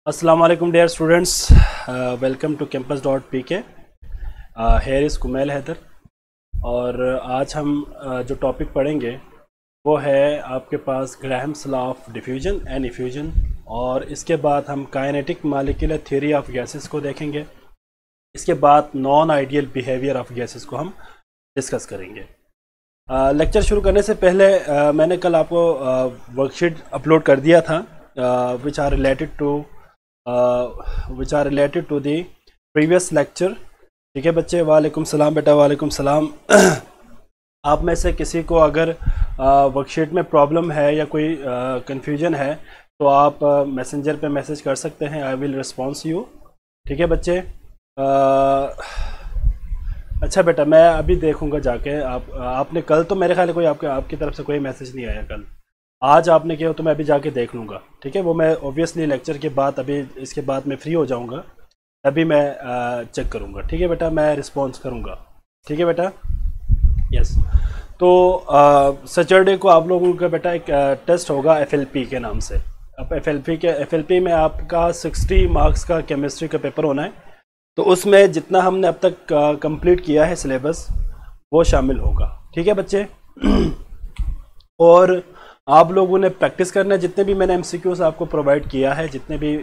Assalamu alaikum dear students, welcome to campus.pk. Here is Kumail Haider और आज हम जो टॉपिक पढ़ेंगे वो है आपके पास Graham's law of diffusion and effusion, और इसके बाद हम kinetic molecular theory of gases को देखेंगे। इसके बाद non ideal behaviour of gases को हम डिस्कस करेंगे। लेक्चर शुरू करने से पहले मैंने कल आपको वर्कशीट अपलोड कर दिया था which are related to the previous lecture। ठीक है बच्चे, वालेकुम सलाम बेटा, वालेकुम सलाम। आप में से किसी को अगर वर्कशीट में प्रॉब्लम है या कोई कंफ्यूजन है तो आप मैसेंजर पे मैसेज कर सकते हैं, आई विल रिस्पॉन्स यू। ठीक है बच्चे। अच्छा बेटा, मैं अभी देखूंगा जाके। आपने कल तो मेरे ख्याल कोई आपकी तरफ से कोई मैसेज नहीं आया कल, आज आपने किया तो मैं अभी जाके देख लूँगा। ठीक है, वो मैं ऑब्वियसली लेक्चर के बाद अभी इसके बाद मैं फ्री हो जाऊँगा, तभी मैं चेक करूँगा। ठीक है बेटा, मैं रिस्पॉन्स करूँगा। ठीक है बेटा, यस। तो सैटरडे को आप लोगों का बेटा एक टेस्ट होगा FLP के नाम से। अब FLP में आपका 60 मार्क्स का केमिस्ट्री का पेपर होना है, तो उसमें जितना हमने अब तक कंप्लीट किया है सिलेबस वो शामिल होगा। ठीक है बच्चे। और आप लोगों ने प्रैक्टिस करना है, जितने भी मैंने MCQs आपको प्रोवाइड किया है, जितने भी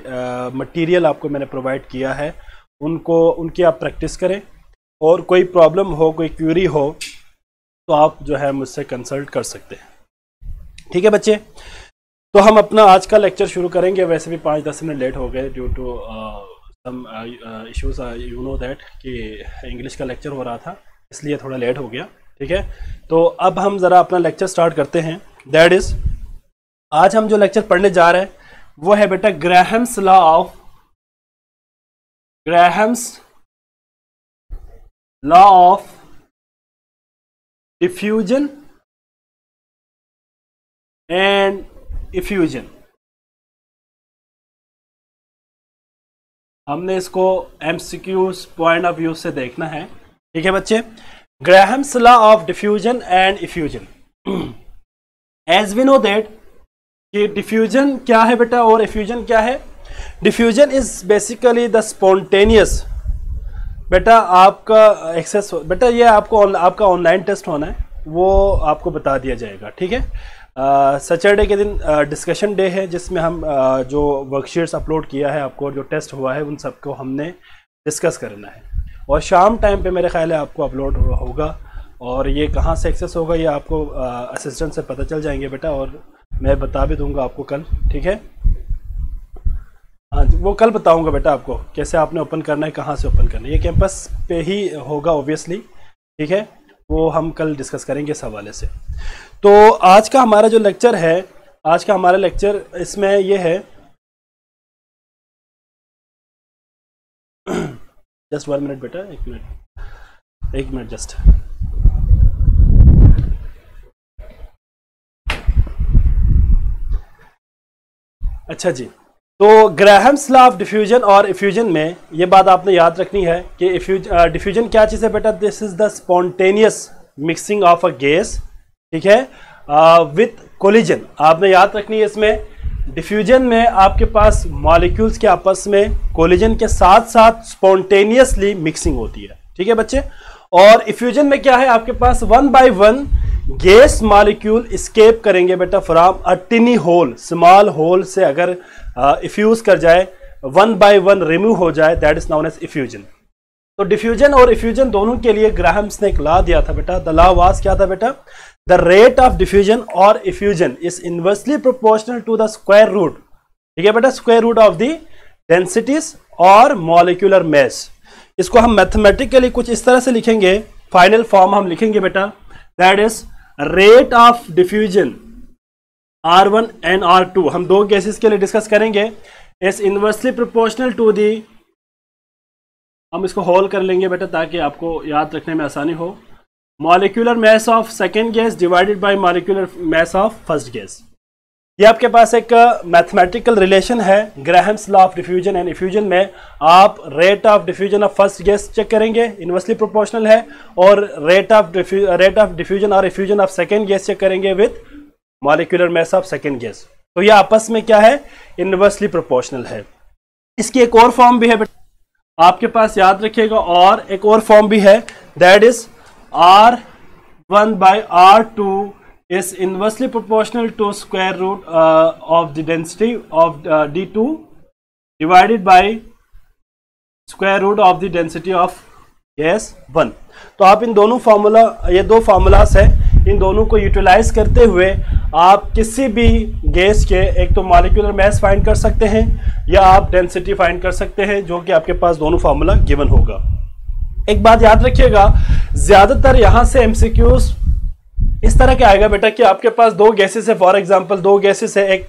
मटेरियल आपको मैंने प्रोवाइड किया है उनकी आप प्रैक्टिस करें। और कोई प्रॉब्लम हो, कोई क्यूरी हो तो आप जो है मुझसे कंसल्ट कर सकते हैं। ठीक है बच्चे, तो हम अपना आज का लेक्चर शुरू करेंगे। वैसे भी 5-10 मिनट लेट हो गए due to some issues, you know that कि इंग्लिश का लेक्चर हो रहा था, इसलिए थोड़ा लेट हो गया। ठीक है, तो अब हम ज़रा अपना लेक्चर स्टार्ट करते हैं। दैट इज, आज हम जो लेक्चर पढ़ने जा रहे हैं वो है बेटा Graham's law of diffusion and effusion. हमने इसको MCQs पॉइंट ऑफ व्यू से देखना है। ठीक है बच्चे, Graham's law of diffusion and effusion. As we know that कि डिफ्यूजन क्या है बेटा और इफ्यूजन क्या है। Diffusion is basically the spontaneous, बेटा आपका एक्सेस बेटा ये आपका ऑनलाइन टेस्ट होना है, वो आपको बता दिया जाएगा। ठीक है, सैटरडे के दिन डिस्कशन डे है, जिसमें हम जो वर्कशीट्स अपलोड किया है आपको, जो टेस्ट हुआ है उन सबको हमने डिस्कस करना है। और शाम टाइम पे मेरे ख्याल है आपको अपलोड होगा, और ये कहाँ से एक्सेस होगा ये आपको असिस्टेंट से पता चल जाएंगे बेटा, और मैं बता भी दूंगा आपको कल। ठीक है, हाँ वो कल बताऊंगा बेटा आपको कैसे आपने ओपन करना है, कहाँ से ओपन करना है। ये कैंपस पे ही होगा ऑब्वियसली। ठीक है, वो हम कल डिस्कस करेंगे इस हवाले से। तो आज का हमारा जो लेक्चर है, आज का हमारा लेक्चर इसमें ये है, जस्ट 1 मिनट बेटा, एक मिनट जस्ट। अच्छा जी, तो ग्राहम्स लॉ ऑफ डिफ्यूजन और इफ्यूजन में ये बात आपने याद रखनी है कि डिफ्यूजन क्या चीज़ है बेटा, this is the spontaneous mixing of a gas. ठीक है, विथ कोलिजन। आपने याद रखनी है इसमें डिफ्यूजन में आपके पास मॉलिक्यूल्स के आपस में कोलिजन के साथ साथ स्पॉन्टेनियसली मिक्सिंग होती है। ठीक है बच्चे। और इफ्यूजन में क्या है, आपके पास 1 by 1 गैस मॉलिक्यूल स्केप करेंगे बेटा from a tiny hole, small hole से अगर इफ्यूज कर जाए, 1 by 1 रिमूव हो जाए, that is known as effusion. तो डिफ्यूजन और इफ्यूजन दोनों के लिए ग्राहम्स ने एक लॉ दिया था बेटा। द लॉ वाज क्या था बेटा, द रेट ऑफ डिफ्यूजन और effusion is inversely proportional to the square root. ठीक है बेटा, square root of the densities और मॉलिक्यूलर मास। इसको हम मैथमेटिकली कुछ इस तरह से लिखेंगे, फाइनल फॉर्म हम लिखेंगे बेटा, that is rate of diffusion R1 and R2, हम दो गैसेस के लिए डिस्कस करेंगे, is inversely proportional to the, हम इसको होल कर लेंगे बेटा ताकि आपको याद रखने में आसानी हो, molecular mass of second gas divided by molecular mass of first gas. ये आपके पास एक मैथमेटिकल रिलेशन है Graham's law of diffusion and effusion में। आप rate of diffusion of first gas check करेंगे, इनवर्सली प्रोपोर्शनल है, और रेट ऑफ डिफ्यूजन और effusion of second gas check करेंगे with molecular mass of second gas. तो ये आपस में क्या है, इनवर्सली प्रोपोर्शनल है। इसकी एक और फॉर्म भी है आपके पास, याद रखिएगा, और एक और फॉर्म भी है, that is R1/R2 is inversely proportional to square root of the density of D2 divided by square root of the density of gas 1। तो आप इन दोनों फार्मूला, ये दो फार्मूलास है, इन दोनों को यूटिलाइज करते हुए आप किसी भी गैस के एक तो मॉलिक्यूलर मास फाइंड कर सकते हैं या आप डेंसिटी फाइंड कर सकते हैं, जो कि आपके पास दोनों फार्मूला गिवन होगा। एक बात याद रखिएगा, ज्यादातर यहां से एमसीक्यूज इस तरह के आएगा बेटा कि आपके पास दो गैसेस है, फॉर एग्जांपल दो गैसेस है, एक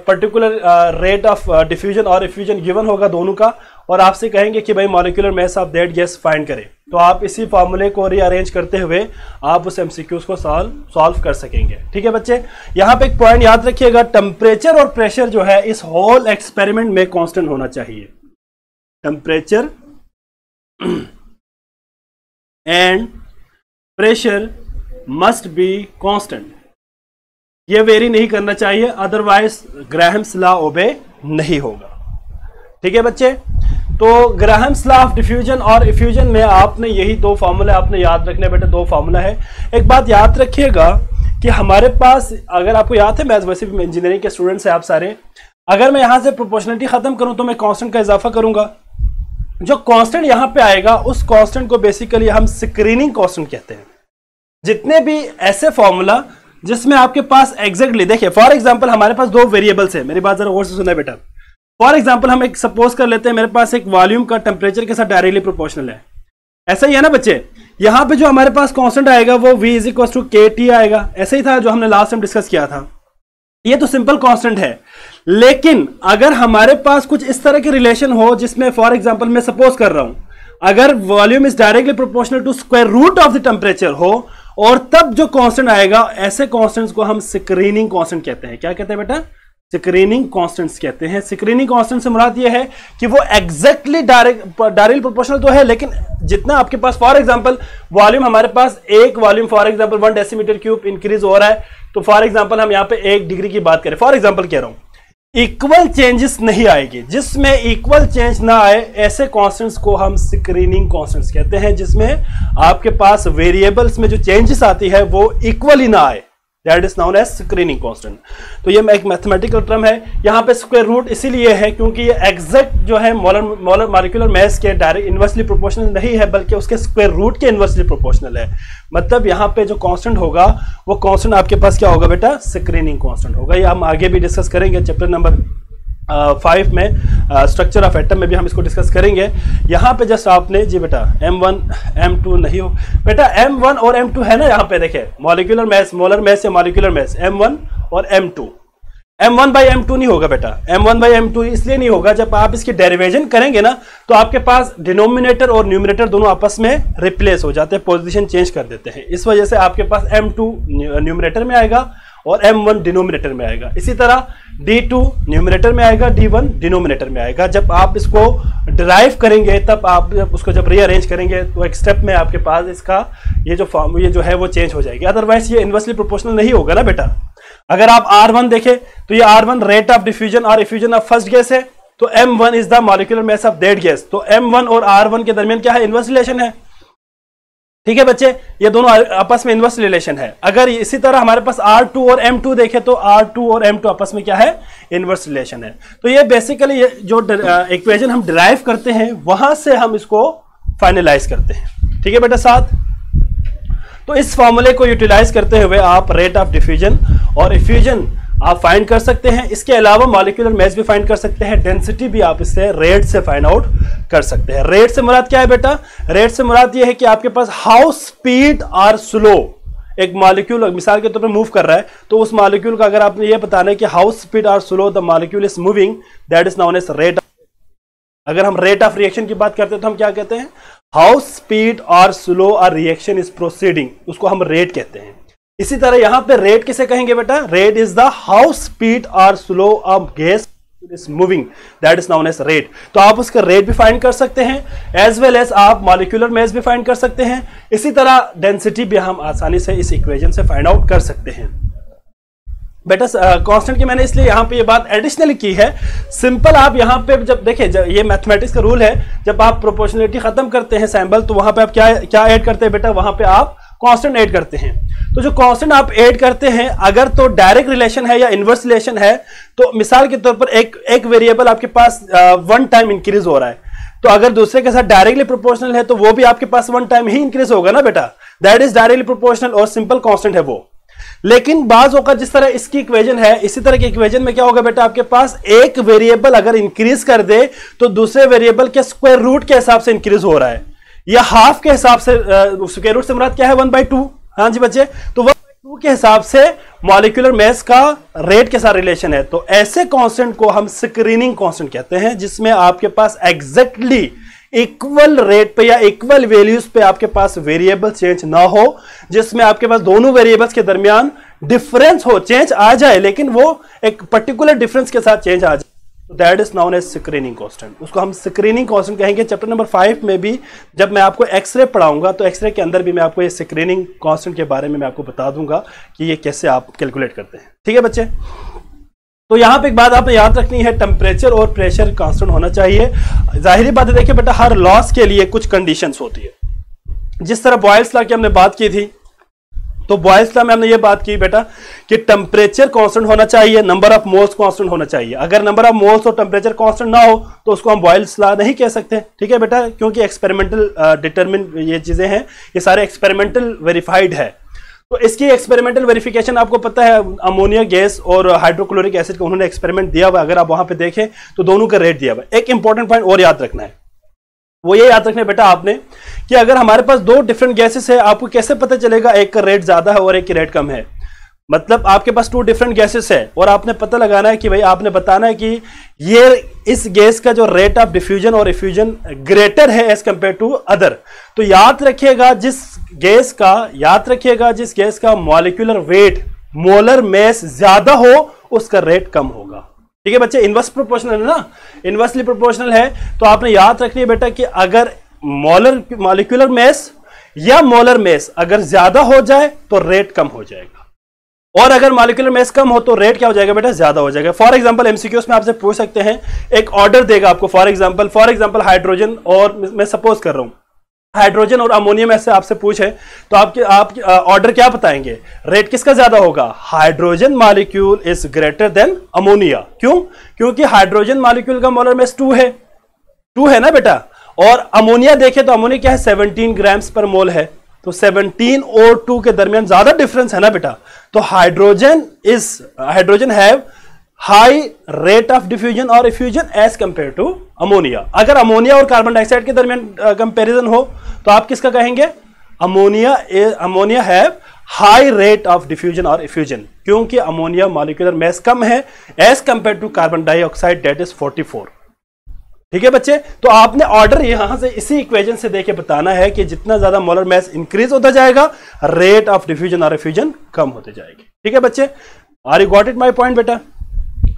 पर्टिकुलर रेट ऑफ डिफ्यूजन और इफ्यूजन गिवन होगा दोनों का, और आपसे कहेंगे कि भाई molecular mass of that gas find करें। तो आप इसी फार्मूले को रीअरेंज करते हुए आप उस एमसीक्यूज को सॉल्व कर सकेंगे। ठीक है बच्चे, यहां पे एक पॉइंट याद रखिएगा, टेम्परेचर और प्रेशर जो है इस होल एक्सपेरिमेंट में कांस्टेंट होना चाहिए। Temperature and pressure must be constant, ये वेरी नहीं करना चाहिए, अदरवाइज ग्राहम्स लॉ ओबे नहीं होगा। ठीक है बच्चे, तो ग्राहम्स लॉ ऑफ डिफ्यूजन और इफ्यूजन में आपने यही दो फार्मूले आपने याद रखने बेटे, दो फार्मूला है। एक बात याद रखिएगा कि हमारे पास, अगर आपको याद है, मैं वैसे भी इंजीनियरिंग के स्टूडेंट्स हैं आप सारे, अगर मैं यहां से प्रोपोर्शनलिटी खत्म करूं तो मैं कांस्टेंट का इजाफा करूंगा, जो कांस्टेंट यहां पे आएगा उस कांस्टेंट को बेसिकली हम स्क्रीनिंग कांस्टेंट कहते हैं। जितने भी ऐसे फॉर्मूला जिसमें आपके पास एग्जैक्टली, देखिए फॉर एग्जांपल हमारे पास दो वेरिएबल्स है, मेरी बात जरा गौर से सुना बेटा। फॉर एग्जांपल हम एक सपोज कर लेते हैं, मेरे पास एक वॉल्यूम का टेम्परेचर के साथ डायरेक्टली प्रोपोर्शनल है, ऐसा ही है ना बच्चे। यहां पे जो हमारे पास कांस्टेंट आएगा वो V = KT आएगा, ऐसा ही था जो हमने लास्ट टाइम डिस्कस किया था। ये तो सिंपल कांस्टेंट है, लेकिन अगर हमारे पास कुछ इस तरह के रिलेशन हो जिसमें फॉर एग्जांपल मैं सपोज कर रहा हूं, अगर volume is directly proportional to square root of the temperature हो, और तब जो कांस्टेंट आएगा, ऐसे कांस्टेंट्स को हम स्क्रीनिंग कांस्टेंट कहते हैं। क्या कहते हैं बेटा? स्क्रीनिंग कांस्टेंट्स कहते हैं। स्क्रीनिंग कांस्टेंट से मुराद ये है कि वो एग्जैक्टली डायरेक्टली प्रोपोर्शनल तो है, लेकिन जितना आपके पास फॉर एग्जांपल वॉल्यूम, हमारे पास एक volume for example 1 decimetre cube increase हो रहा है, तो फॉर एग्जांपल हम यहां पे 1 डिग्री की बात करें, फॉर एग्जांपल कह रहा हूं, इक्वल चेंजेस नहीं आएगी। जिसमें इक्वल चेंज ना आए, ऐसे कांस्टेंट्स को हम स्क्रीनिंग कांस्टेंट्स कहते हैं, जिसमें आपके पास वेरिएबल्स में जो चेंजेस आती है वो इक्वली ना आए, that is known as screening constant. तो ये एक मैथमेटिकल टर्म है। यहाँ पे स्क्वायर रूट इसीलिए है क्योंकि ये एग्जैक्ट जो है मोलर मॉलिक्यूलर मास के डायरेक्ट इनवर्सली प्रोपोर्शनल नहीं है, बल्कि उसके स्क्वायर रूट के इनवर्सली प्रोपोर्शनल है। मतलब यहाँ पे जो कांस्टेंट होगा वो कांस्टेंट आपके पास क्या होगा बेटा? स्क्रीनिंग कांस्टेंट होगा। ये हम आगे भी डिस्कस करेंगे, चैप्टर नंबर 5 में स्ट्रक्चर ऑफ एटम में भी हम इसको डिस्कस करेंगे। यहाँ पे जस्ट आपने जी बेटा M1 M2 नहीं हो बेटा, M1 और M2 है ना, यहाँ पे देखे मॉलिक्यूलर मास, मोलर मास या मॉलिक्यूलर मास M1 और M2। M1/M2 नहीं होगा बेटा। M1/M2 इसलिए नहीं होगा, जब आप इसकी डेरिवेशन करेंगे ना तो आपके पास डिनोमिनेटर और न्यूमरेटर दोनों आपस में रिप्लेस हो जाते हैं, पोजीशन चेंज कर देते हैं। इस वजह से आपके पास M2 न्यूमरेटर में आएगा और M1 डिनोमिनेटर में आएगा। इसी तरह D2 न्यूमरेटर में आएगा, D1 डिनोमिनेटर में आएगा। जब आप इसको डिराइव करेंगे, तब आप उसको जब रीअरेंज करेंगे तो एक स्टेप में आपके पास इसका ये जो है वो चेंज हो जाएगी। अदरवाइज ये इनवर्सली प्रोपोर्शनल नहीं होगा ना बेटा। अगर आप R1 देखें तो ये R1 रेट ऑफ डिफ्यूजन और इफ्यूजन ऑफ फर्स्ट गैस है, तो M1 is the molecular mass of that gas. तो M1 और R1 के दरमियान क्या है? इनवर्स रिलेशन है। ठीक है बच्चे, ये दोनों आपस में इनवर्स रिलेशन है। अगर इसी तरह हमारे पास R2 और M2 देखे तो R2 और M2 आपस में क्या है? इनवर्स रिलेशन है। तो ये बेसिकली ये जो इक्वेशन हम डिराइव करते हैं वहां से हम इसको फाइनलाइज करते हैं। ठीक है बेटा साथ, तो इस फॉर्मूले को यूटिलाइज करते हुए आप रेट ऑफ डिफ्यूजन और इफ्यूजन आप फाइंड कर सकते हैं। इसके अलावा मॉलिक्यूलर मास भी फाइंड कर सकते हैं, डेंसिटी भी आप इससे रेट से फाइंड आउट कर सकते हैं। रेट से मुराद क्या है बेटा? रेट से मुराद ये है कि आपके पास हाउ स्पीड और स्लो एक मॉलिक्यूल मिसाल के तौर पर मूव कर रहा है, तो उस मॉलिक्यूल का अगर आपने ये बताना है कि हाउ स्पीड और slow the molecule is moving, that is known as rate. अगर हम रेट ऑफ रिएक्शन की बात करते हैं तो हम क्या कहते हैं? हाउ स्पीड और स्लो और रिएक्शन इज प्रोसीडिंग, उसको हम रेट कहते हैं। इसी तरह यहां पे रेट किसे कहेंगे बेटा? Rate is the how speed और slow of gas is moving, that is known as rate. तो आप उसका रेट भी फाइंड कर सकते हैं, एज वेल एज आप मॉलिक्यूलर मास भी फाइंड कर सकते हैं। इसी तरह डेंसिटी भी हम आसानी से इस इक्वेशन से फाइंड आउट कर सकते हैं। बेटा कांस्टेंट की मैंने इसलिए यहां पे ये बात एडिशनली की है। सिंपल आप यहां पे जब देखिए, ये मैथमेटिक्स का रूल है, जब आप प्रोपोर्शनलिटी खत्म करते हैं सैंपल, तो वहां पे आप क्या ऐड करते हैं बेटा, वहां पे आप कांस्टेंट ऐड करते हैं। तो जो कांस्टेंट आप ऐड करते हैं, अगर तो डायरेक्ट रिलेशन है या इनवर्स रिलेशन है, तो मिसाल के तौर पर एक वेरिएबल आपके पास वन टाइम इंक्रीज हो रहा है, तो अगर दूसरे के साथ डायरेक्टली प्रोपोर्शनल है तो वो भी आपके पास वन टाइम ही इंक्रीज होगा ना बेटा, दैट इज डायरेक्टली प्रोपोर्शनल और सिंपल कांस्टेंट है वो। लेकिन बाज होगा जिस तरह इसकी इक्वेशन है, इसी तरह की इक्वेशन में क्या होगा बेटा, आपके पास एक वेरिएबल अगर इंक्रीज कर दे तो दूसरे वेरिएबल के स्क्वायर रूट के हिसाब से इंक्रीज हो रहा है, या हाफ के हिसाब से, स्क्वायर रूट से मुराद क्या है 1/2। हाँ जी बच्चे, तो 1/2 के हिसाब से मॉलिक्यूलर मास का रेट के साथ रिलेशन है। तो ऐसे कांस्टेंट को हम स्क्रीनिंग कांस्टेंट कहते हैं, जिसमें आपके पास एग्जैक्टली इक्वल रेट पे या इक्वल वैल्यूज पे आपके पास वेरिएबल चेंज ना हो, जिसमें आपके पास दोनों वेरिएबल्स के दरमियान डिफरेंस हो, चेंज आ जाए लेकिन वो एक पर्टिकुलर डिफरेंस के साथ चेंज आ जाए, that is known as screening constant. उसको हम स्क्रीनिंग कांस्टेंट कहेंगे। चैप्टर नंबर 5 में भी जब मैं आपको एक्सरे पढ़ाऊंगा तो एक्सरे के अंदर भी मैं आपको ये स्क्रीनिंग कांस्टेंट के बारे में मैं आपको बता दूंगा कि ये कैसे आप कैलकुलेट करते हैं। ठीक है बच्चे, तो यहां पे एक बात आपने याद रखनी है, टेम्परेचर और प्रेशर कांस्टेंट होना चाहिए। जाहिर बात है, देखिए बेटा, हर लॉस के लिए कुछ कंडीशंस होती है। जिस तरह बॉयल्स लॉ की हमने बात की थी, तो बॉयल्स लॉ में हमने ये बात की बेटा कि टेम्परेचर कांस्टेंट होना चाहिए, नंबर ऑफ मोल्स कांस्टेंट होना चाहिए। अगर नंबर ऑफ मोल्स और टेम्परेचर कांस्टेंट ना हो तो उसको हम बॉयल्स लॉ नहीं कह सकते। ठीक है बेटा, क्योंकि एक्सपेरिमेंटल डिटरमिन ये चीजें हैं, ये सारे एक्सपेरिमेंटल वेरीफाइड है। तो इसकी एक्सपेरिमेंटल वेरिफिकेशन आपको पता है, अमोनिया गैस और हाइड्रोक्लोरिक एसिड का उन्होंने एक्सपेरिमेंट दिया हुआ है। अगर आप वहां पे देखें तो दोनों का रेट दिया हुआ है। एक इंपॉर्टेंट पॉइंट और याद रखना है, वो ये याद रखना है बेटा आपने कि अगर हमारे पास दो डिफरेंट गैसेस है, आपको कैसे पता चलेगा एक का रेट ज्यादा है और एक की रेट कम है। मतलब आपके पास 2 डिफरेंट गैसेस है और आपने पता लगाना है कि भाई, आपने बताना है कि ये इस गैस का जो रेट ऑफ डिफ्यूजन और इफ्यूजन ग्रेटर है एज कंपेयर टू अदर। तो याद रखिएगा जिस गैस का मॉलिक्यूलर वेट, मोलर मास ज्यादा हो, उसका रेट कम होगा। ठीक है बच्चे, इनवर्स प्रोपोर्शनल है ना, इनवर्सली प्रोपोर्शनल है। तो आपने याद रखनी है बेटा कि अगर मॉलिक्यूलर मास या मोलर मास अगर ज्यादा हो जाए तो रेट कम हो जाएगा, और अगर मॉलिक्यूलर मास कम हो तो रेट क्या हो जाएगा बेटा, ज्यादा हो जाएगा। फॉर एग्जांपल एमसीक्यूज में आपसे पूछ सकते हैं, एक ऑर्डर देगा आपको, फॉर एग्जांपल हाइड्रोजन, और मैं सपोज कर रहा हूं हाइड्रोजन और अमोनिया में से आपसे पूछे तो आप ऑर्डर क्या बताएंगे, रेट किसका ज्यादा होगा, hydrogen molecule is greater than ammonia. क्यों? क्योंकि हाइड्रोजन मॉलिक्यूल का मोलर मास 2 है ना बेटा, और अमोनिया देखें तो अमोनिया क्या है, 17 ग्राम्स पर मोल है। तो 17 और 2 के दरमियान ज्यादा डिफरेंस है ना बेटा। तो hydrogen have high rate of diffusion और effusion as compare to ammonia. अगर अमोनिया और कार्बन डाइऑक्साइड के दरमियान कंपैरिजन हो तो आप किसका कहेंगे, ammonia have high rate of diffusion और इफ्यूजन, क्योंकि अमोनिया मॉलिक्यूलर मास कम है as compare to carbon dioxide, that is 44। ठीक है बच्चे, तो आपने ऑर्डर यहां से इसी इक्वेशन से देके बताना है कि जितना ज्यादा मोलर मास इंक्रीज होता जाएगा, रेट ऑफ डिफ्यूजन और इफ्यूजन कम होते जाएगी। ठीक है बच्चे, are you got it my point बेटा?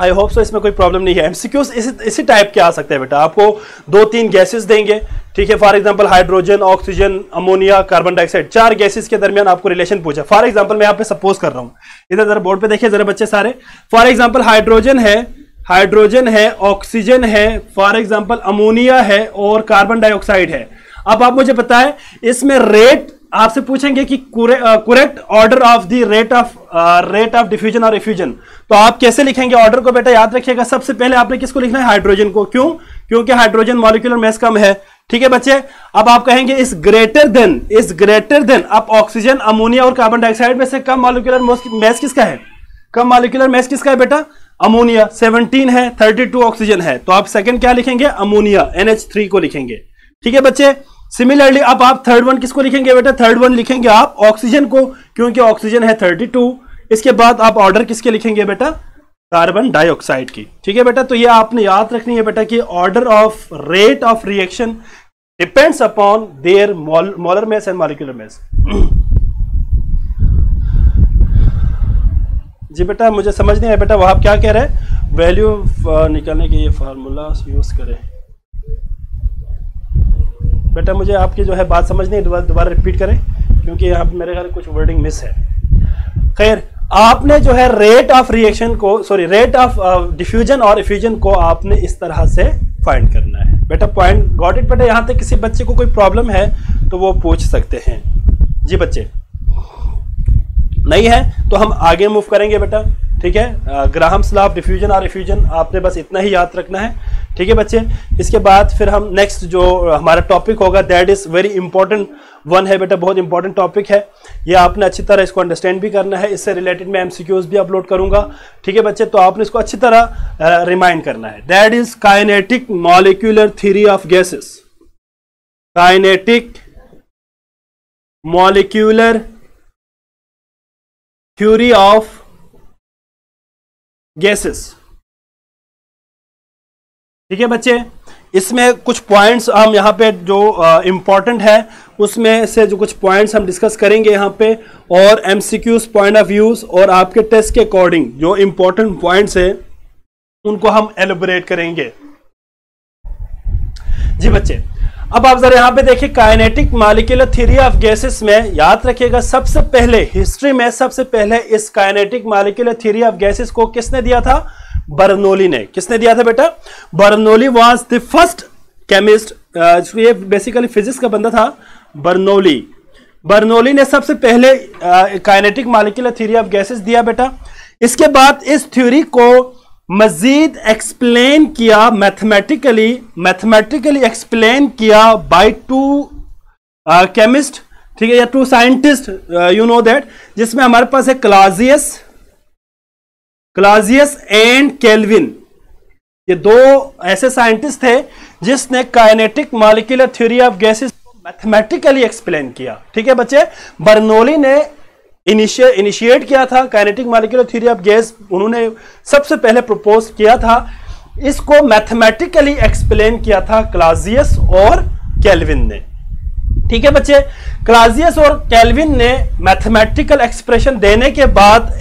आई होप सो, इसमें कोई प्रॉब्लम नहीं है। एमसीक्यूज इसी टाइप के आ सकते हैं बेटा, आपको 2-3 गैसेस देंगे, ठीक है, for example hydrogen, oxygen, ammonia, carbon dioxide, 4 gases के दरमियान आपको रिलेशन पूछा। फॉर एग्जांपल मैं यहाँ पे सपोज कर रहा हूं, इधर जरा बोर्ड पे देखिए जरा बच्चे सारे। फॉर एग्जांपल हाइड्रोजन है, ऑक्सीजन है, फॉर एग्जांपल अमोनिया है और कार्बन डाइऑक्साइड है। अब आप मुझे बताएं, इसमें रेट आपसे पूछेंगे कि correct order of the rate of diffusion और इफ्यूजन, तो आप कैसे लिखेंगे ऑर्डर को बेटा? याद रखिएगा, सबसे पहले आपने किसको लिखना है, हाइड्रोजन को। क्यों? क्योंकि हाइड्रोजन मॉलिक्यूलर मास कम है। ठीक है बच्चे, अब आप कहेंगे इस ग्रेटर देन अब ऑक्सीजन, अमोनिया और कार्बन डाइऑक्साइड में से कम मॉलिक्यूलर मास किसका है, कम मॉलिक्यूलर मास किसका है बेटा, अमोनिया। 17 है, 32 ऑक्सीजन है, तो आप सेकंड क्या लिखेंगे, अमोनिया, NH3 को लिखेंगे। ठीक है बच्चे, सिमिलरली अब आप थर्ड वन किसको लिखेंगे बेटा, थर्ड वन लिखेंगे आप ऑक्सीजन को, क्योंकि ऑक्सीजन है 32। इसके बाद आप ऑर्डर किसके लिखेंगे बेटा, कार्बन डाइऑक्साइड की। ठीक है बेटा, तो ये आपने याद रखनी है बेटा कि order of rate of reaction depends upon their molar mass and molecular mass. जी बेटा, मुझे समझ नहीं है बेटा, वह आप क्या कह रहे हैं, वैल्यू निकालने के ये फार्मूला यूज करें। बेटा मुझे आपकी जो है बात समझ नहीं, दोबारा रिपीट करें, क्योंकि यहाँ पे मेरे ख्याल कुछ वर्डिंग मिस है। खैर, आपने जो है रेट ऑफ रिएक्शन को, सॉरी रेट ऑफ डिफ्यूजन और इफ्यूजन को आपने इस तरह से फाइंड करना है बेटा। पॉइंट गॉट इट बेटा। यहां तक किसी बच्चे को कोई प्रॉब्लम है तो वो पूछ सकते हैं जी बच्चे। नहीं है तो हम आगे मूव करेंगे बेटा, ठीक है। ग्राहम्स लॉ ऑफ डिफ्यूजन और इफ्यूजन आपने बस इतना ही याद रखना है, ठीक है बच्चे। इसके बाद फिर हम नेक्स्ट जो हमारा टॉपिक होगा that is very important one है बेटा, बहुत इंपॉर्टेंट टॉपिक है। ये आपने अच्छी तरह इसको अंडरस्टैंड भी करना है। इससे रिलेटेड मैं एमसीक्यूज भी अपलोड करूंगा, ठीक है बच्चे। तो आपने इसको अच्छी तरह रिमाइंड करना है। That is kinetic molecular theory of gases. Kinetic molecular theory of gases, ठीक है बच्चे। इसमें कुछ पॉइंट्स हम यहाँ पे जो इंपॉर्टेंट है उसमें से जो कुछ पॉइंट्स हम डिस्कस करेंगे यहाँ पे, और एमसीक्यूज, पॉइंट ऑफ व्यूज और आपके टेस्ट के अकॉर्डिंग जो इंपॉर्टेंट पॉइंट्स है उनको हम एलिबरेट करेंगे जी बच्चे। अब आप जरा यहां पे देखिए kinetic molecular theory of gases में याद रखिएगा सबसे पहले हिस्ट्री में सबसे पहले इस kinetic molecular theory of gases को किसने दिया था? बर्नौली ने। किसने दिया था बेटा? Bernoulli was the first chemist. ये बेसिकली फिजिक्स का बंदा था बर्नौली। बर्नौली ने सबसे पहले kinetic molecular theory of gases दिया बेटा। इसके बाद इस थ्योरी को मजीद एक्सप्लेन किया मैथमेटिकली एक्सप्लेन किया बाय टू केमिस्ट, ठीक है, या two scientist, you know that, जिसमें हमारे पास है क्लाजियस एंड केल्विन। ये दो ऐसे साइंटिस्ट थे जिसने kinetic molecular theory of gases को मैथमेटिकली एक्सप्लेन किया, ठीक है बच्चे। बर्नौली ने इनिशिएट किया था kinetic molecular theory of gas, उन्होंने सबसे पहले प्रपोज किया था। इसको मैथमेटिकली एक्सप्लेन किया था क्लाजियस और केल्विन ने, ठीक है बच्चे। क्लाजियस और केल्विन ने मैथमेटिकल एक्सप्रेशन देने के बाद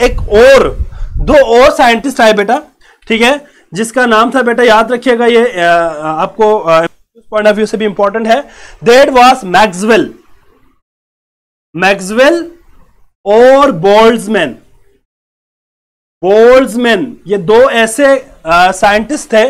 दो और साइंटिस्ट आए बेटा, ठीक है, जिसका नाम था बेटा, याद रखिएगा, ये आपको पॉइंट ऑफ व्यू से भी इंपॉर्टेंट है। दैट वाज मैक्सवेल और बोल्ट्जमैन। ये दो ऐसे साइंटिस्ट थे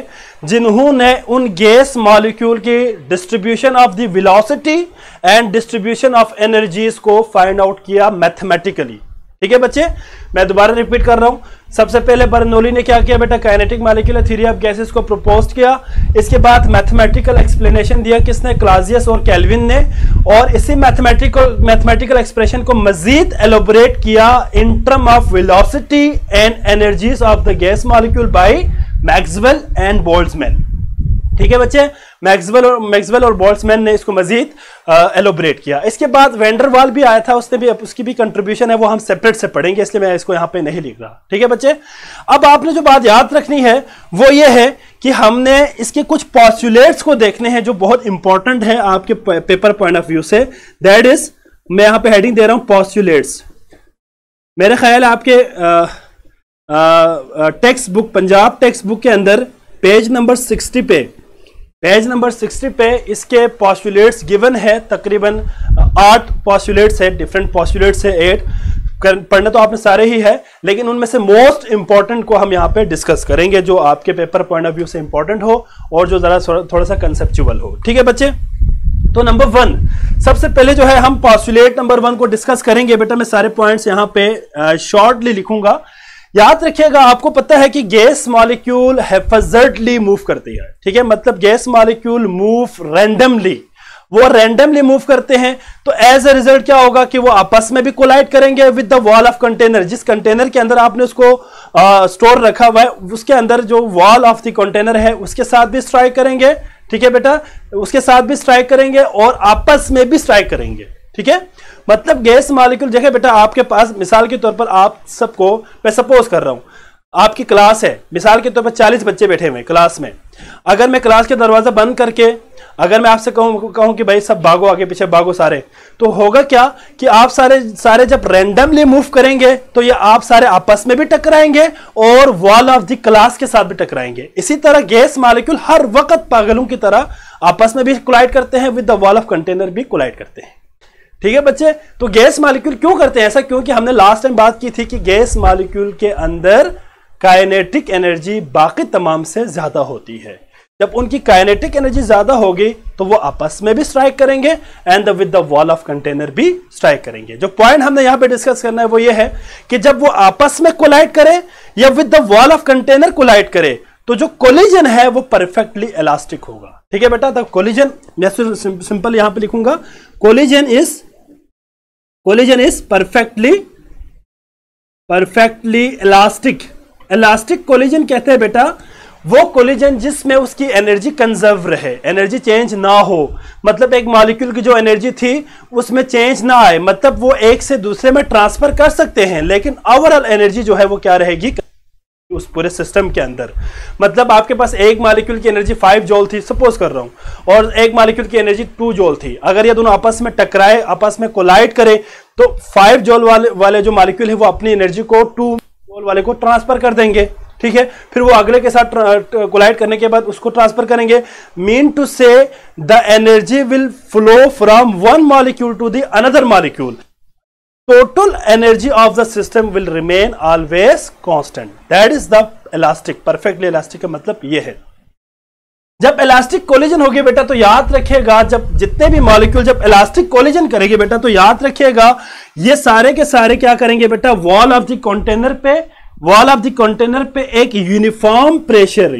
जिन्होंने उन गैस मॉलिक्यूल की distribution of the velocity and distribution of energies को फाइंड आउट किया मैथमेटिकली, ठीक है बच्चे। मैं दोबारा रिपीट कर रहा हूं। सबसे पहले बर्नौली ने क्या किया बेटा? Kinetic molecular theory of gases को प्रपोज किया। इसके बाद मैथमेटिकल एक्सप्लेनेशन दिया किसने? क्लाजियस और केल्विन ने। और इसी मैथमेटिकल एक्सप्रेशन को मजीद एलोबरेट किया in term of velocity and energies of the gas molecule by Maxwell and Boltzmann, ठीक है बच्चे। मैक्सवेल और बोल्ट्जमैन ने इसको मजीद एलोबरेट किया। इसके बाद वेंडरवाल भी आया था, उसकी भी कंट्रीब्यूशन है, वो हम सेपरेट से पढ़ेंगे, इसलिए मैं इसको यहां पे नहीं लिख रहा, ठीक है बच्चे। अब आपने जो बात याद रखनी है वो ये है कि हमने इसके कुछ पॉस्टुलेट्स को देखने हैं जो बहुत इंपॉर्टेंट है आपके पेपर पॉइंट ऑफ व्यू से। दैट इज, मैं यहां पे हेडिंग दे रहा हूं पॉस्टुलेट्स। मेरे ख्याल है आपके text book, Punjab text book के अंदर पेज नंबर 60 पे इसके पॉस्टुलेट्स गिवन है। तकरीबन 8 पॉस्टुलेट्स है, डिफरेंट पॉस्टुलेट्स है 8। पढ़ने तो आपने सारे ही है, लेकिन उनमें से मोस्ट इंपॉर्टेंट को हम यहाँ पे डिस्कस करेंगे जो आपके पेपर पॉइंट ऑफ व्यू से इंपॉर्टेंट हो और जो जरा थोड़ा सा कंसेप्चुअल हो, ठीक है बच्चे। तो नंबर 1, सबसे पहले जो है हम पॉस्टुलेट नंबर 1 को डिस्कस करेंगे बेटा। मैं सारे पॉइंट्स यहाँ पे शॉर्टली लिखूंगा। याद रखिएगा, आपको पता है कि गैस मॉलिक्यूल हैफजर्डली मूव करती है, ठीक है, मतलब गैस मॉलिक्यूल मूव रैंडमली, वो रैंडमली मूव करते हैं। तो एज ए रिजल्ट क्या होगा कि वो आपस में भी कोलाइड करेंगे with the wall of container. जिस कंटेनर के अंदर आपने उसको स्टोर रखा हुआ है उसके अंदर जो वॉल ऑफ द कंटेनर है उसके साथ भी स्ट्राइक करेंगे, ठीक है बेटा, उसके साथ भी स्ट्राइक करेंगे और आपस में भी स्ट्राइक करेंगे, ठीक है। मतलब गैस मॉलिक्यूल देखिए बेटा, आपके पास मिसाल के तौर पर आप सबको, मैं सपोज कर रहा हूं आपकी क्लास है, मिसाल के तौर पर 40 बच्चे बैठे हुए क्लास में। अगर मैं क्लास के दरवाजा बंद करके अगर मैं आपसे कहूं कि भाई सब भागो, आगे पीछे भागो सारे, तो होगा क्या कि आप सारे जब रैंडमली मूव करेंगे तो ये आप सारे आपस में भी टकराएंगे और वॉल ऑफ द क्लास के साथ भी टकराएंगे। इसी तरह गैस मॉलिक्यूल हर वक्त पागलों की तरह आपस में भी कोलाइड करते हैं, with the wall of container भी कोलाइड करते हैं, ठीक है बच्चे। तो गैस मॉलिक्यूल क्यों करते हैं ऐसा, क्योंकि हमने लास्ट टाइम बात की थी कि गैस मॉलिक्यूल के अंदर काइनेटिक एनर्जी बाकी तमाम से ज्यादा होती है। जब उनकी काइनेटिक एनर्जी ज्यादा होगी तो वो आपस में भी स्ट्राइक करेंगे and with the wall of container भी स्ट्राइक करेंगे। जो पॉइंट हमने यहां पे डिस्कस करना है वो ये है कि जब वो आपस में कोलाइड करे या with the wall of container collide करे तो जो कोलिजन है वो परफेक्टली इलास्टिक होगा। ठीक है बेटा, तो कोलिजन मैं सिंपल यहां पे लिखूंगा, collision is perfectly elastic. Elastic collision कहते हैं बेटा वो कोलिजन जिसमें उसकी एनर्जी कंजर्व रहे, एनर्जी चेंज ना हो, मतलब एक मॉलिक्यूल की जो एनर्जी थी उसमें चेंज ना आए, मतलब वो एक से दूसरे में ट्रांसफर कर सकते हैं लेकिन ओवरऑल एनर्जी जो है वो क्या रहेगी उस पूरे सिस्टम के अंदर। मतलब आपके पास एक मॉलिक्यूल की एनर्जी 5 जूल थी, सपोज कर रहा हूं, और एक मॉलिक्यूल की एनर्जी 2 जूल थी। अगर ये दोनों आपस में टकराए, आपस में कोलाइड करे तो 5 जूल वाले जो मॉलिक्यूल है वो अपनी एनर्जी को 2 जूल वाले को ट्रांसफर कर देंगे। ठीक है, फिर वो अगले के साथ कोलाइड करने के बाद उसको ट्रांसफर करेंगे। Mean to say the energy will flow from one molecule to the another molecule. Total energy of the system will remain always constant. That is the elastic, perfectly elastic का मतलब ये है। जब इलास्टिक कोलिजन होगी बेटा तो याद रखिएगा, जब जितने भी मॉलिक्यूल जब इलास्टिक कोलिजन करेंगे बेटा तो याद रखिएगा ये सारे के सारे क्या करेंगे बेटा, वॉल ऑफ द कंटेनर पे एक यूनिफॉर्म प्रेशर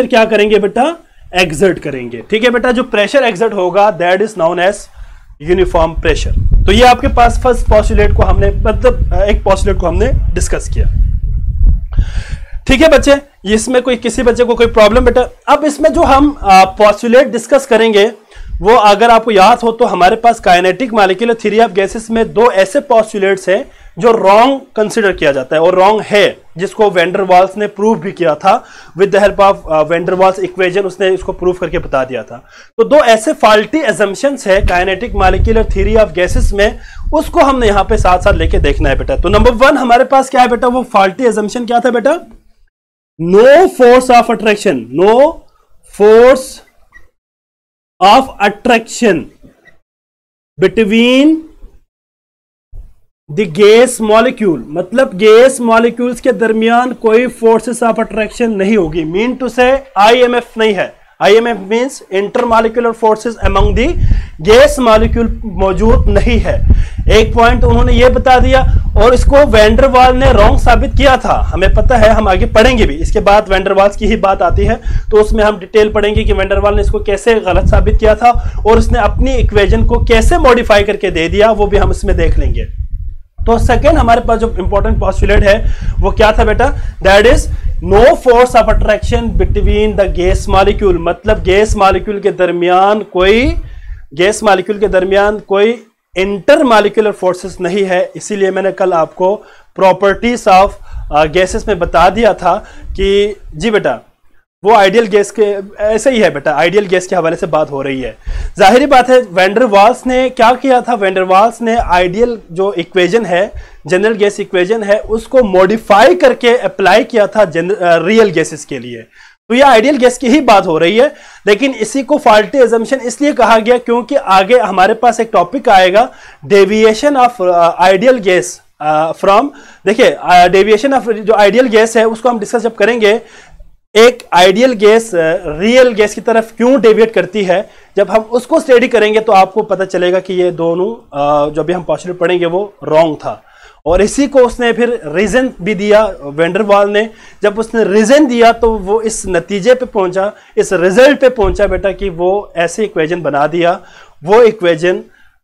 क्या करेंगे बेटा, एक्सर्ट करेंगे। ठीक है बेटा, जो प्रेशर एक्सर्ट होगा that is known as uniform pressure. तो ये आपके पास फर्स्ट पोस्टुलेट को हमने, मतलब एक पोस्टुलेट को हमने डिस्कस किया। ठीक है बच्चे, इसमें कोई किसी बच्चे को कोई प्रॉब्लम बेटा? अब इसमें जो हम पोस्टुलेट डिस्कस करेंगे वो अगर आपको याद हो तो हमारे पास kinetic molecular theory of gases में 2 ऐसे पोस्टुलेट्स हैं जो रॉन्ग कंसीडर किया जाता है और रॉन्ग है, जिसको वैन डर वाल्स ने प्रूव भी किया था with the help of van der Waals equation, उसने इसको प्रूव करके बता दिया था। तो 2 ऐसे फॉल्टी अजम्पशंस है kinetic molecular theory of gases में, उसको हमने यहां पे साथ साथ लेके देखना है बेटा। तो नंबर 1 हमारे पास क्या है बेटा, वो फॉल्टी अजम्पशन क्या था बेटा, no force of attraction between the gas molecule, मतलब गैस मॉलिक्यूल्स के दरमियान कोई फोर्सेस ऑफ अट्रैक्शन नहीं होगी। मीन टू से IMF नहीं है, IMF means intermolecular forces among the gas molecule मौजूद नहीं है। एक पॉइंट उन्होंने ये बता दिया और इसको वैन डर वाल ने रॉन्ग साबित किया था, हमें पता है, हम आगे पढ़ेंगे भी। इसके बाद वैन डर वाल्स की ही बात आती है तो उसमें हम डिटेल पढ़ेंगे कि वैन डर वाल ने इसको कैसे गलत साबित किया था और उसने अपनी इक्वेशन को कैसे मॉडिफाई करके दे दिया, वो भी हम इसमें देख लेंगे। तो सेकेंड हमारे पास जो इंपॉर्टेंट पोस्टुलेट है वो क्या था बेटा, that is no force of attraction between the gas molecule, मतलब गैस मॉलिक्यूल के दरमियान कोई इंटरमॉलिक्यूलर फोर्सेस नहीं है। इसीलिए मैंने कल आपको प्रॉपर्टीज ऑफ गैसेस में बता दिया था कि जी बेटा वो आइडियल गैस के ऐसे ही है बेटा, आइडियल गैस के हवाले से बात हो रही है। जाहिर बात है वैन डर वाल्स ने क्या किया था, वैन डर वाल्स ने आइडियल जो इक्वेशन है, जनरल गैस इक्वेशन है, उसको मॉडिफाई करके अप्लाई किया था रियल गैसेस के लिए। तो ये आइडियल गैस की ही बात हो रही है, लेकिन इसी को फॉल्टी अजम्पशन इसलिए कहा गया क्योंकि आगे हमारे पास एक टॉपिक आएगा deviation of ideal gas from, देखिए डेविएशन ऑफ जो आइडियल गैस है उसको हम डिस्कस जब करेंगे, एक आइडियल गैस रियल गैस की तरफ क्यों डेविएट करती है, जब हम उसको स्टडी करेंगे तो आपको पता चलेगा कि ये दोनों जो भी हम पोस्टुलेट पढ़ेंगे वो रॉन्ग था। और इसी को उसने फिर रीजन भी दिया वैन डर वाल ने, जब उसने रीजन दिया तो वो इस नतीजे पे पहुंचा, इस रिजल्ट पे पहुंचा बेटा कि वो ऐसे इक्वेशन बना दिया, वो इक्वेशन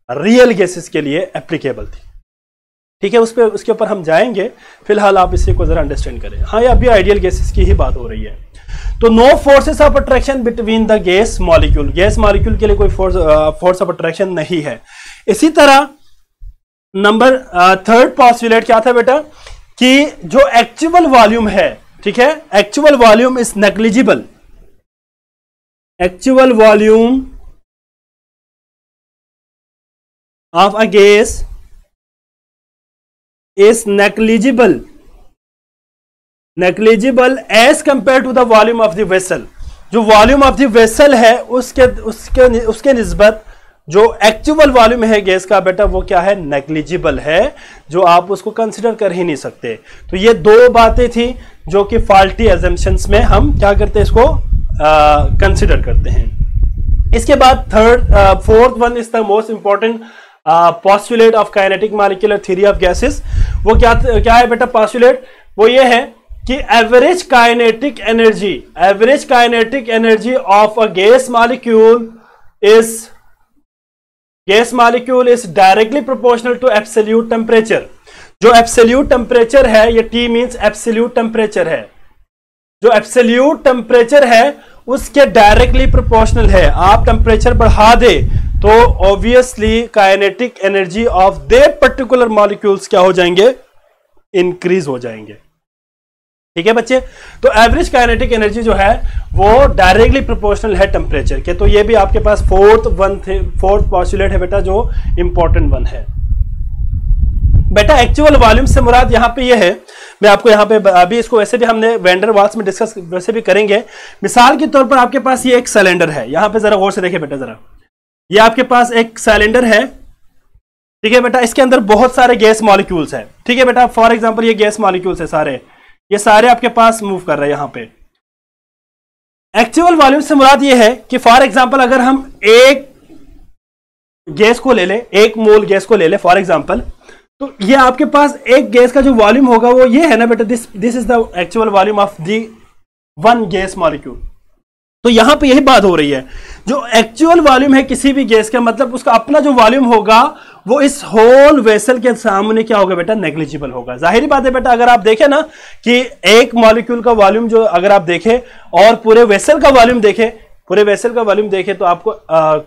रियल गैसेस के लिए एप्लीकेबल थी। ठीक है, उसके ऊपर हम जाएंगे, फिलहाल आप इसी को जरा अंडरस्टैंड करें। हाँ, ये अभी आइडियल गैसेस की ही बात हो रही है। तो no forces of attraction between the gas molecule, gas molecule के लिए कोई फोर्स ऑफ अट्रैक्शन नहीं है। इसी तरह नंबर 3 पोस्टुलेट क्या था बेटा, कि जो एक्चुअल वॉल्यूम है, ठीक है, actual volume is negligible, actual volume of a gas is negligible as compared to the volume of the vessel। जो वॉल्यूम ऑफ द वेसल है उसके निस्बत जो एक्चुअल वॉल्यूम है गैस का बेटा वो क्या है, नेग्लिजिबल है, जो आप उसको कंसिडर कर ही नहीं सकते। तो ये दो बातें थी जो कि फॉल्टी अजम्पशंस में हम क्या करते हैं, इसको कंसिडर करते हैं। इसके बाद fourth one is the most important postulate of kinetic molecular theory of gases. वो क्या है बेटा पोस्टुलेट, वो ये है कि average kinetic energy of a gas molecule is directly proportional to absolute temperature. जो एब्सोल्यूट टेम्परेचर है, ये T मींस एब्सोल्यूट टेम्परेचर है, जो एब्सोल्यूट टेम्परेचर है उसके डायरेक्टली प्रोपोर्शनल है। आप टेम्परेचर बढ़ा दे तो obviously kinetic energy of that particular molecules क्या हो जाएंगे, इंक्रीज हो जाएंगे। ठीक है बच्चे, तो एवरेज काइनेटिक एनर्जी जो है वो डायरेक्टली प्रोपोर्शनल है टेम्परेचर के। तो ये भी आपके पास फोर्थ पोस्टुलेट है बेटा, जो इंपॉर्टेंट वन है बेटा। एक्चुअल वॉल्यूम से मुराद यहाँ पे ये है, मैं आपको यहाँ पे अभी इसको वैसे भी हमने वैंडर वाल्स में डिस्कस वैसे भी करेंगे। मिसाल के तौर पर आपके पास ये एक सिलेंडर है, यहाँ पे जरा गौर से देखिए बेटा, जरा ये आपके पास एक सिलेंडर है, ठीक है बेटा। इसके अंदर बहुत सारे गैस मॉलिक्यूल्स है, ठीक है बेटा। फॉर एग्जांपल ये गैस मॉलिक्यूल्स है सारे, ये सारे आपके पास मूव कर रहे हैं यहाँ पे। एक्चुअल वॉल्यूम से मुराद ये है कि फॉर एग्जांपल अगर हम एक गैस को ले ले, 1 मोल गैस को ले ले फॉर एग्जांपल, तो ये आपके पास एक गैस का जो वॉल्यूम होगा वो ये है ना बेटा, this is the actual volume of the 1 gas molecule. तो यहां पे यही बात हो रही है, जो एक्चुअल वॉल्यूम है किसी भी गैस का, मतलब उसका अपना जो वॉल्यूम होगा वो इस होल वेसल के सामने क्या होगा बेटा, नेग्लिजिबल होगा। जाहिर बात है बेटा, अगर आप देखें ना कि एक मॉलिक्यूल का वॉल्यूम जो अगर आप देखें और पूरे वेसल का वॉल्यूम देखें तो आपको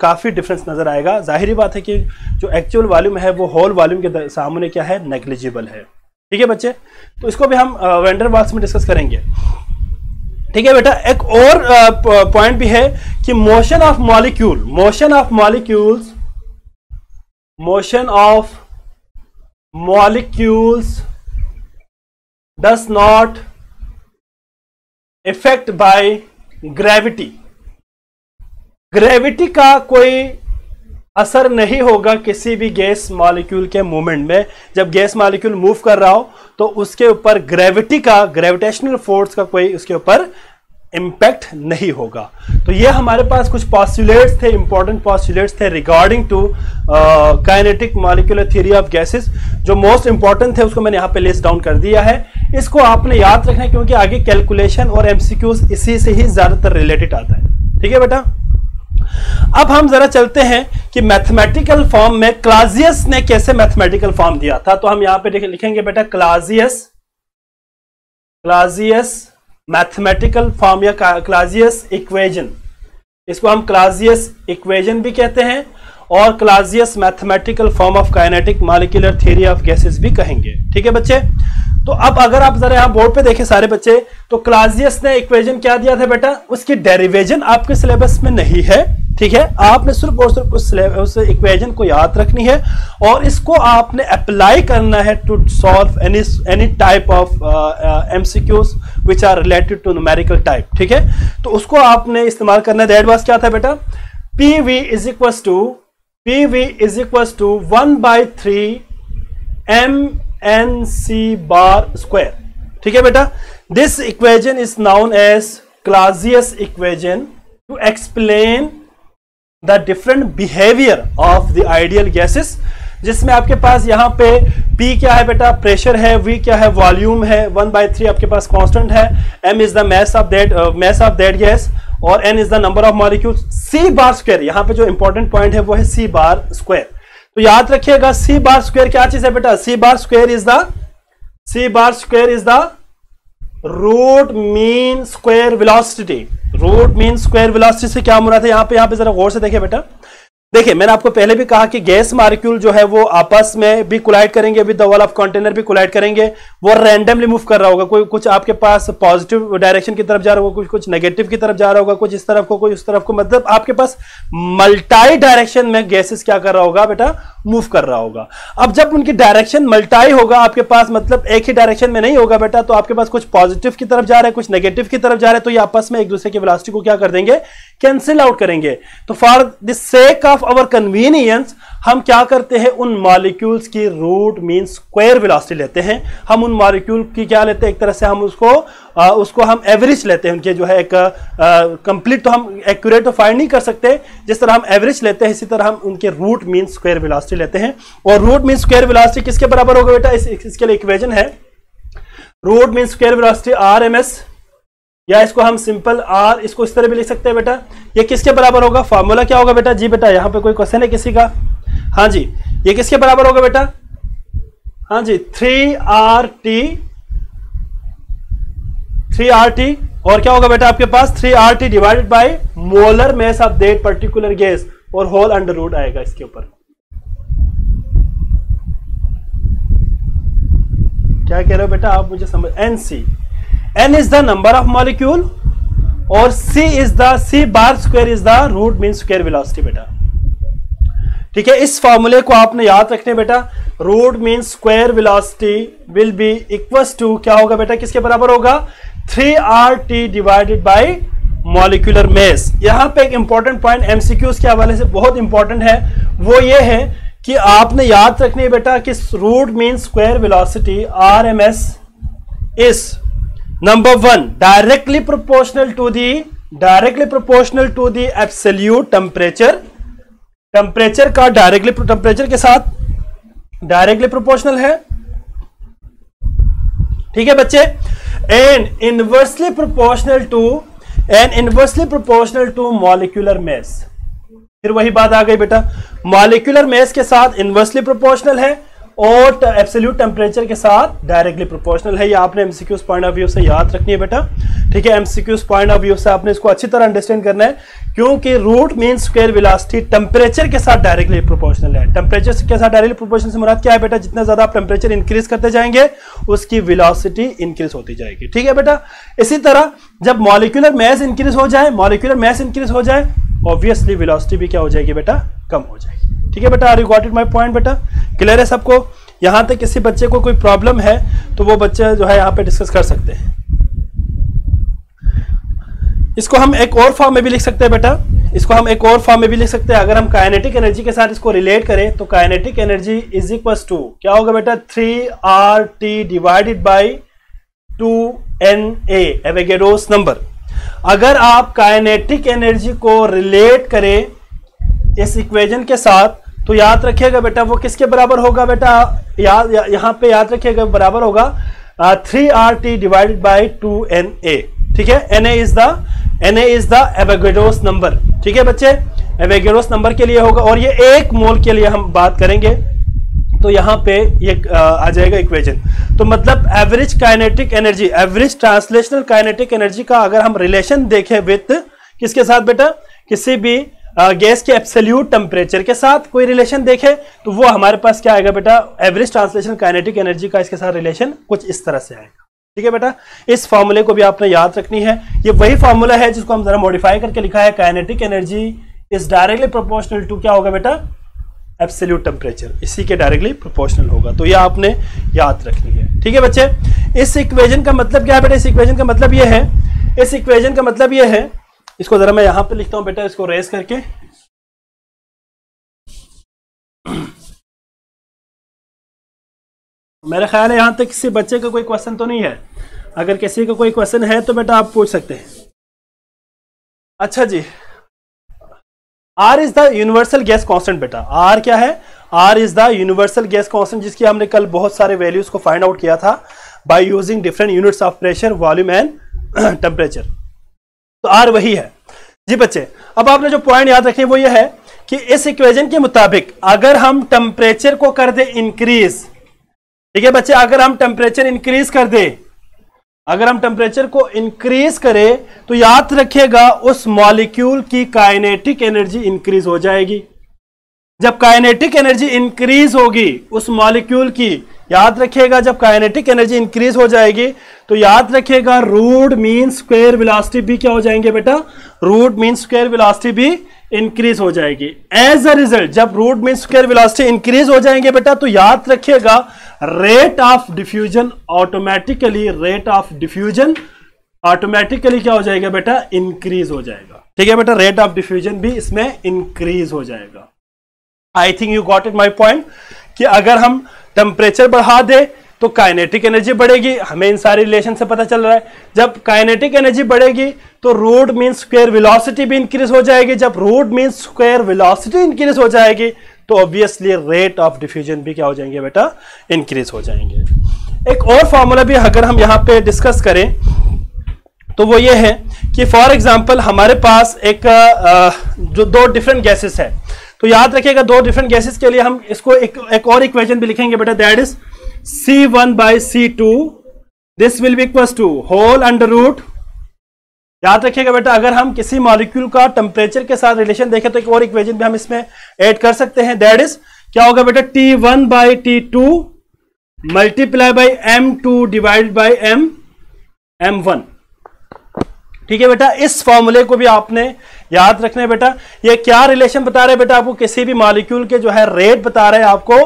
काफी डिफरेंस नजर आएगा। जाहिर बात है कि जो एक्चुअल वॉल्यूम है वो होल वॉल्यूम के सामने क्या है, नेग्लिजिबल है। ठीक है बच्चे, तो इसको भी हम वैंडर वाल्स में डिस्कस करेंगे। ठीक है बेटा, एक और पॉइंट भी है कि motion of molecules does not effect by gravity का कोई असर नहीं होगा किसी भी गैस मॉलिक्यूल के मूवमेंट में। जब गैस मॉलिक्यूल मूव कर रहा हो तो उसके ऊपर ग्रेविटेशनल फोर्स का कोई उसके ऊपर इंपैक्ट नहीं होगा। तो ये हमारे पास कुछ पोस्टुलेट्स थे, इंपॉर्टेंट पोस्टुलेट्स थे regarding to kinetic molecular theory of gases. जो मोस्ट इंपॉर्टेंट थे उसको मैंने यहाँ पे लिस्ट डाउन कर दिया है। इसको आपने याद रखना है क्योंकि आगे कैलकुलेशन और एमसीक्यूज इसी से ही ज्यादातर रिलेटेड आता है। ठीक है बेटा, अब हम जरा चलते हैं कि मैथमेटिकल फॉर्म में क्लाजियस ने कैसे मैथमेटिकल फॉर्म दिया था। तो हम यहां पे लिखेंगे बेटा क्लाजियस मैथमेटिकल फॉर्म या क्लाजियस इक्वेशन। इसको हम क्लाजियस इक्वेशन भी कहते हैं और Clausius mathematical form of kinetic molecular theory of gases भी कहेंगे। ठीक है बच्चे, तो अब अगर आप जरा यहां बोर्ड पे देखें सारे बच्चे, तो क्लाजियस ने इक्वेशन क्या दिया था बेटा, उसकी डेरिवेशन आपके सिलेबस में नहीं है। ठीक है, आपने सिर्फ और सिर्फ उस इक्वेशन को याद रखनी है और इसको आपने अप्लाई करना है to solve any type of MCQs which are related to numerical type. ठीक है, तो उसको आपने इस्तेमाल करना है। दैट वाज क्या था बेटा, PV is equal to 1/3 MNC bar square. ठीक है बेटा, this equation is known as Clausius equation to explain the different behaviour of the ideal gases, जिसमें आपके पास यहाँ पे P क्या है बेटा, प्रेशर है, V क्या है, वॉल्यूम है, 1/3 आपके पास कांस्टेंट है, M is the mass of that gas और N is the number of molecules, C bar square. यहाँ पे जो इंपॉर्टेंट पॉइंट है वो है C बार स्क्वायर। तो याद रखिएगा C बार स्क्वायर क्या चीज है बेटा, C bar square is the root mean square velocity. Root mean square velocity से क्या मुराद है यहाँ पे जरा गौर से देखिए बेटा। देखिए मैंने आपको पहले भी कहा कि गैस मॉलिक्यूल जो है वो आपस में भी कोलाइड करेंगे, with the wall of container भी कोलाइड करेंगे। वो रैंडमली मूव कर रहा होगा, कोई कुछ आपके पास पॉजिटिव डायरेक्शन की तरफ जा रहा होगा, कुछ नेगेटिव की तरफ जा रहा होगा, कुछ इस तरफ को, कुछ उस तरफ को, मतलब आपके पास मल्टाई डायरेक्शन में गैसेस क्या कर रहा होगा बेटा, मूव कर रहा होगा। अब जब उनकी डायरेक्शन मल्टाई होगा आपके पास, मतलब एक ही डायरेक्शन में नहीं होगा बेटा, तो आपके पास कुछ पॉजिटिव की तरफ जा रहा है, कुछ नेगेटिव की तरफ जा रहा है, तो ये आपस में एक दूसरे की वेलोसिटी को क्या कर देंगे, कैंसिल आउट करेंगे। तो for the sake of our convenience हम क्या करते हैं, उन मॉलिक्यूल्स की रूट मीन स्क्वायर वेलोसिटी लेते हैं। हम उन मॉलिक्यूल की क्या लेते हैं, एक तरह से हम उसको हम एवरेज लेते हैं उनके, जो है एक कंप्लीट तो हम एक्यूरेट तो फाइंड नहीं कर सकते, जिस तरह हम एवरेज लेते हैं इसी तरह हम उनके रूट मीन स्क्वायर वेलोसिटी लेते हैं। और रूट मीन स्क्वायर वेलोसिटी किसके बराबर होगा बेटा, इसके लिए इक्वेशन है root mean square velocity RMS, या इसको हम सिंपल R, इसको इस तरह भी लिख सकते हैं बेटा। ये किसके बराबर होगा, फार्मूला क्या होगा बेटा, जी बेटा यहां पे कोई क्वेश्चन है किसी का, हाँ जी, ये किसके बराबर होगा बेटा, हाँ जी 3RT, और क्या होगा बेटा आपके पास 3RT divided by molar mass of that particular gas, और होल अंडर रूट आएगा इसके ऊपर। क्या कह रहे हो बेटा आप, मुझे समझ, NC, N is the number of molecule और C bar square is the root mean square velocity बेटा। ठीक है, इस फॉर्मूले को आपने याद रखने बेटा, root mean square velocity will be equals to क्या होगा बेटा, किसके बराबर होगा, 3RT डिवाइडेड बाय मॉलिक्यूलर मास। यहां पे एक इंपॉर्टेंट पॉइंट MCQs के हवाले से बहुत इंपॉर्टेंट है, वो ये है कि आपने याद रखनी है बेटा कि root mean square velocity RMS is number 1 directly proportional to the absolute temperature, temperature का टेम्परेचर के साथ डायरेक्टली प्रोपोर्शनल है। ठीक है बच्चे, and inversely proportional to molecular mass. फिर वही बात आ गई बेटा, मॉलिक्यूलर मास के साथ इनवर्सली प्रोपोर्शनल है और एब्सोल्यूट टेम्परेचर के साथ डायरेक्टली प्रोपोर्शनल है। ये आपने एमसीक्यूज पॉइंट ऑफ व्यू से याद रखनी है बेटा। ठीक है, एमसीक्यूज पॉइंट ऑफ व्यू से आपने इसको अच्छी तरह अंडरस्टैंड करना है, क्योंकि root mean square velocity temperature के साथ डायरेक्टली प्रोपोर्शनल है। टेम्परेचर के साथ डायरेक्टली प्रोपोर्शनल से मुराद क्या है बेटा, जितना ज्यादा आप टेम्परेचर इंक्रीज करते जाएंगे उसकी वेलोसिटी इंक्रीज होती जाएगी। ठीक है बेटा, इसी तरह जब मॉलिक्यूलर मास इंक्रीज हो जाए ऑब्वियसली वेलोसिटी भी क्या हो जाएगी बेटा, कम हो जाएगी। ठीक है बेटा, are you got it my point बेटा, क्लियर है सबको? यहां तक किसी बच्चे को कोई प्रॉब्लम है तो वो बच्चे जो है यहां पे डिस्कस कर सकते हैं। इसको हम एक और फॉर्म में भी लिख सकते हैं बेटा, अगर हम काइनेटिक एनर्जी के साथ इसको रिलेट करें तो kinetic energy is equal to क्या होगा बेटा, 3RT divided by 2NA Avogadro's number. अगर आप काइनेटिक एनर्जी को रिलेट करें इस इक्वेशन के साथ तो याद रखिएगा बेटा वो किसके बराबर होगा बेटा, यहां पे याद रखिएगा बराबर होगा 3RT डिवाइडेड बाई 2NA। ठीक है, NA is the Avogadro's number. ठीक है बच्चे, एवोगैड्रोस नंबर के लिए होगा और ये 1 मोल के लिए हम बात करेंगे तो यहां पे ये आ जाएगा इक्वेशन। तो मतलब average kinetic energy, average translational kinetic energy का अगर हम रिलेशन देखें विथ किसके साथ बेटा, किसी भी गैस के एब्सोल्यूट टेम्परेचर के साथ कोई रिलेशन देखे तो वो हमारे पास क्या आएगा बेटा, एवरेज ट्रांसलेशन काइनेटिक एनर्जी का इसके साथ रिलेशन कुछ इस तरह से आएगा। ठीक है बेटा, इस फॉर्मूले को भी आपने याद रखनी है। ये वही फॉर्मूला है जिसको हम जरा मॉडिफाई करके लिखा है, kinetic energy is directly proportional to क्या होगा बेटा, एब्सोल्यूट टेम्परेचर, इसी के डायरेक्टली प्रोपोर्शनल होगा। तो ये आपने याद रखनी है। ठीक है बच्चे, इस इक्वेशन का मतलब क्या है बेटा, इस इक्वेशन का मतलब ये है, इसको जरा मैं यहां पे लिखता हूं बेटा, इसको रेस करके। मेरा ख्याल है यहां तक किसी बच्चे का कोई क्वेश्चन तो नहीं है, अगर किसी का कोई क्वेश्चन है तो बेटा आप पूछ सकते हैं। अच्छा जी, R is the universal gas constant बेटा। R क्या है, R is the universal gas constant, जिसकी हमने कल बहुत सारे वैल्यूज को फाइंड आउट किया था by using different units of pressure, volume and temperature. तो R वही है जी बच्चे। अब आपने जो पॉइंट याद रखें वो ये है कि इस इक्वेशन के मुताबिक अगर हम टेम्परेचर को कर दे इंक्रीज, ठीक है बच्चे, अगर हम टेम्परेचर को इंक्रीज करें तो याद रखिएगा उस मॉलिक्यूल की काइनेटिक एनर्जी इंक्रीज हो जाएगी। जब काइनेटिक एनर्जी इंक्रीज होगी उस मॉलिक्यूल की, याद रखिएगा, जब काइनेटिक एनर्जी इंक्रीज हो जाएगी तो याद रखिएगा रूट मीन स्क्वायर वेलोसिटी भी क्या हो जाएंगे बेटा, रूट मीन स्क्वायर वेलोसिटी भी इंक्रीज हो जाएगी। एज अ रिजल्ट जब root mean square velocity increase हो जाएंगे बेटा तो याद रखिएगा रेट ऑफ डिफ्यूजन ऑटोमेटिकली क्या हो जाएगा बेटा, इंक्रीज हो जाएगा। ठीक है बेटा, रेट ऑफ डिफ्यूजन भी इसमें इंक्रीज हो जाएगा। I think you got it my point कि अगर हम टेम्परेचर बढ़ा दे तो काइनेटिक एनर्जी बढ़ेगी, हमें इन सारे रिलेशन से पता चल रहा है। जब काइनेटिक एनर्जी बढ़ेगी तो रूट मीन स्क्वायर वेलोसिटी भी इंक्रीज हो जाएगी। जब root mean square velocity increase हो जाएगी तो ऑब्वियसली रेट ऑफ डिफ्यूजन भी क्या हो जाएंगे बेटा, इंक्रीज हो जाएंगे। एक और फॉर्मूला भी अगर हम यहां पे डिस्कस करें तो वो ये है कि फॉर एग्जांपल हमारे पास एक जो दो डिफरेंट गैसेस है, तो याद रखिएगा दो डिफरेंट गैसेस के लिए हम इसको एक और इक्वेशन भी लिखेंगे बेटा, that is C1 by C2, this will be equals to whole under root. याद रखिएगा बेटा अगर हम किसी मॉलिक्यूल का टेम्परेचर के साथ रिलेशन देखें तो एक और इक्वेशन भी हम इसमें ऐड कर सकते हैं, दैट इज क्या होगा बेटा, T1 by T2 multiply by M2 divided by M1। ठीक है बेटा, इस फॉर्मूले को भी आपने याद रखना है बेटा। ये क्या रिलेशन बता रहे हैं बेटा आपको, किसी भी मॉलिक्यूल के जो है रेट बता रहे हैं आपको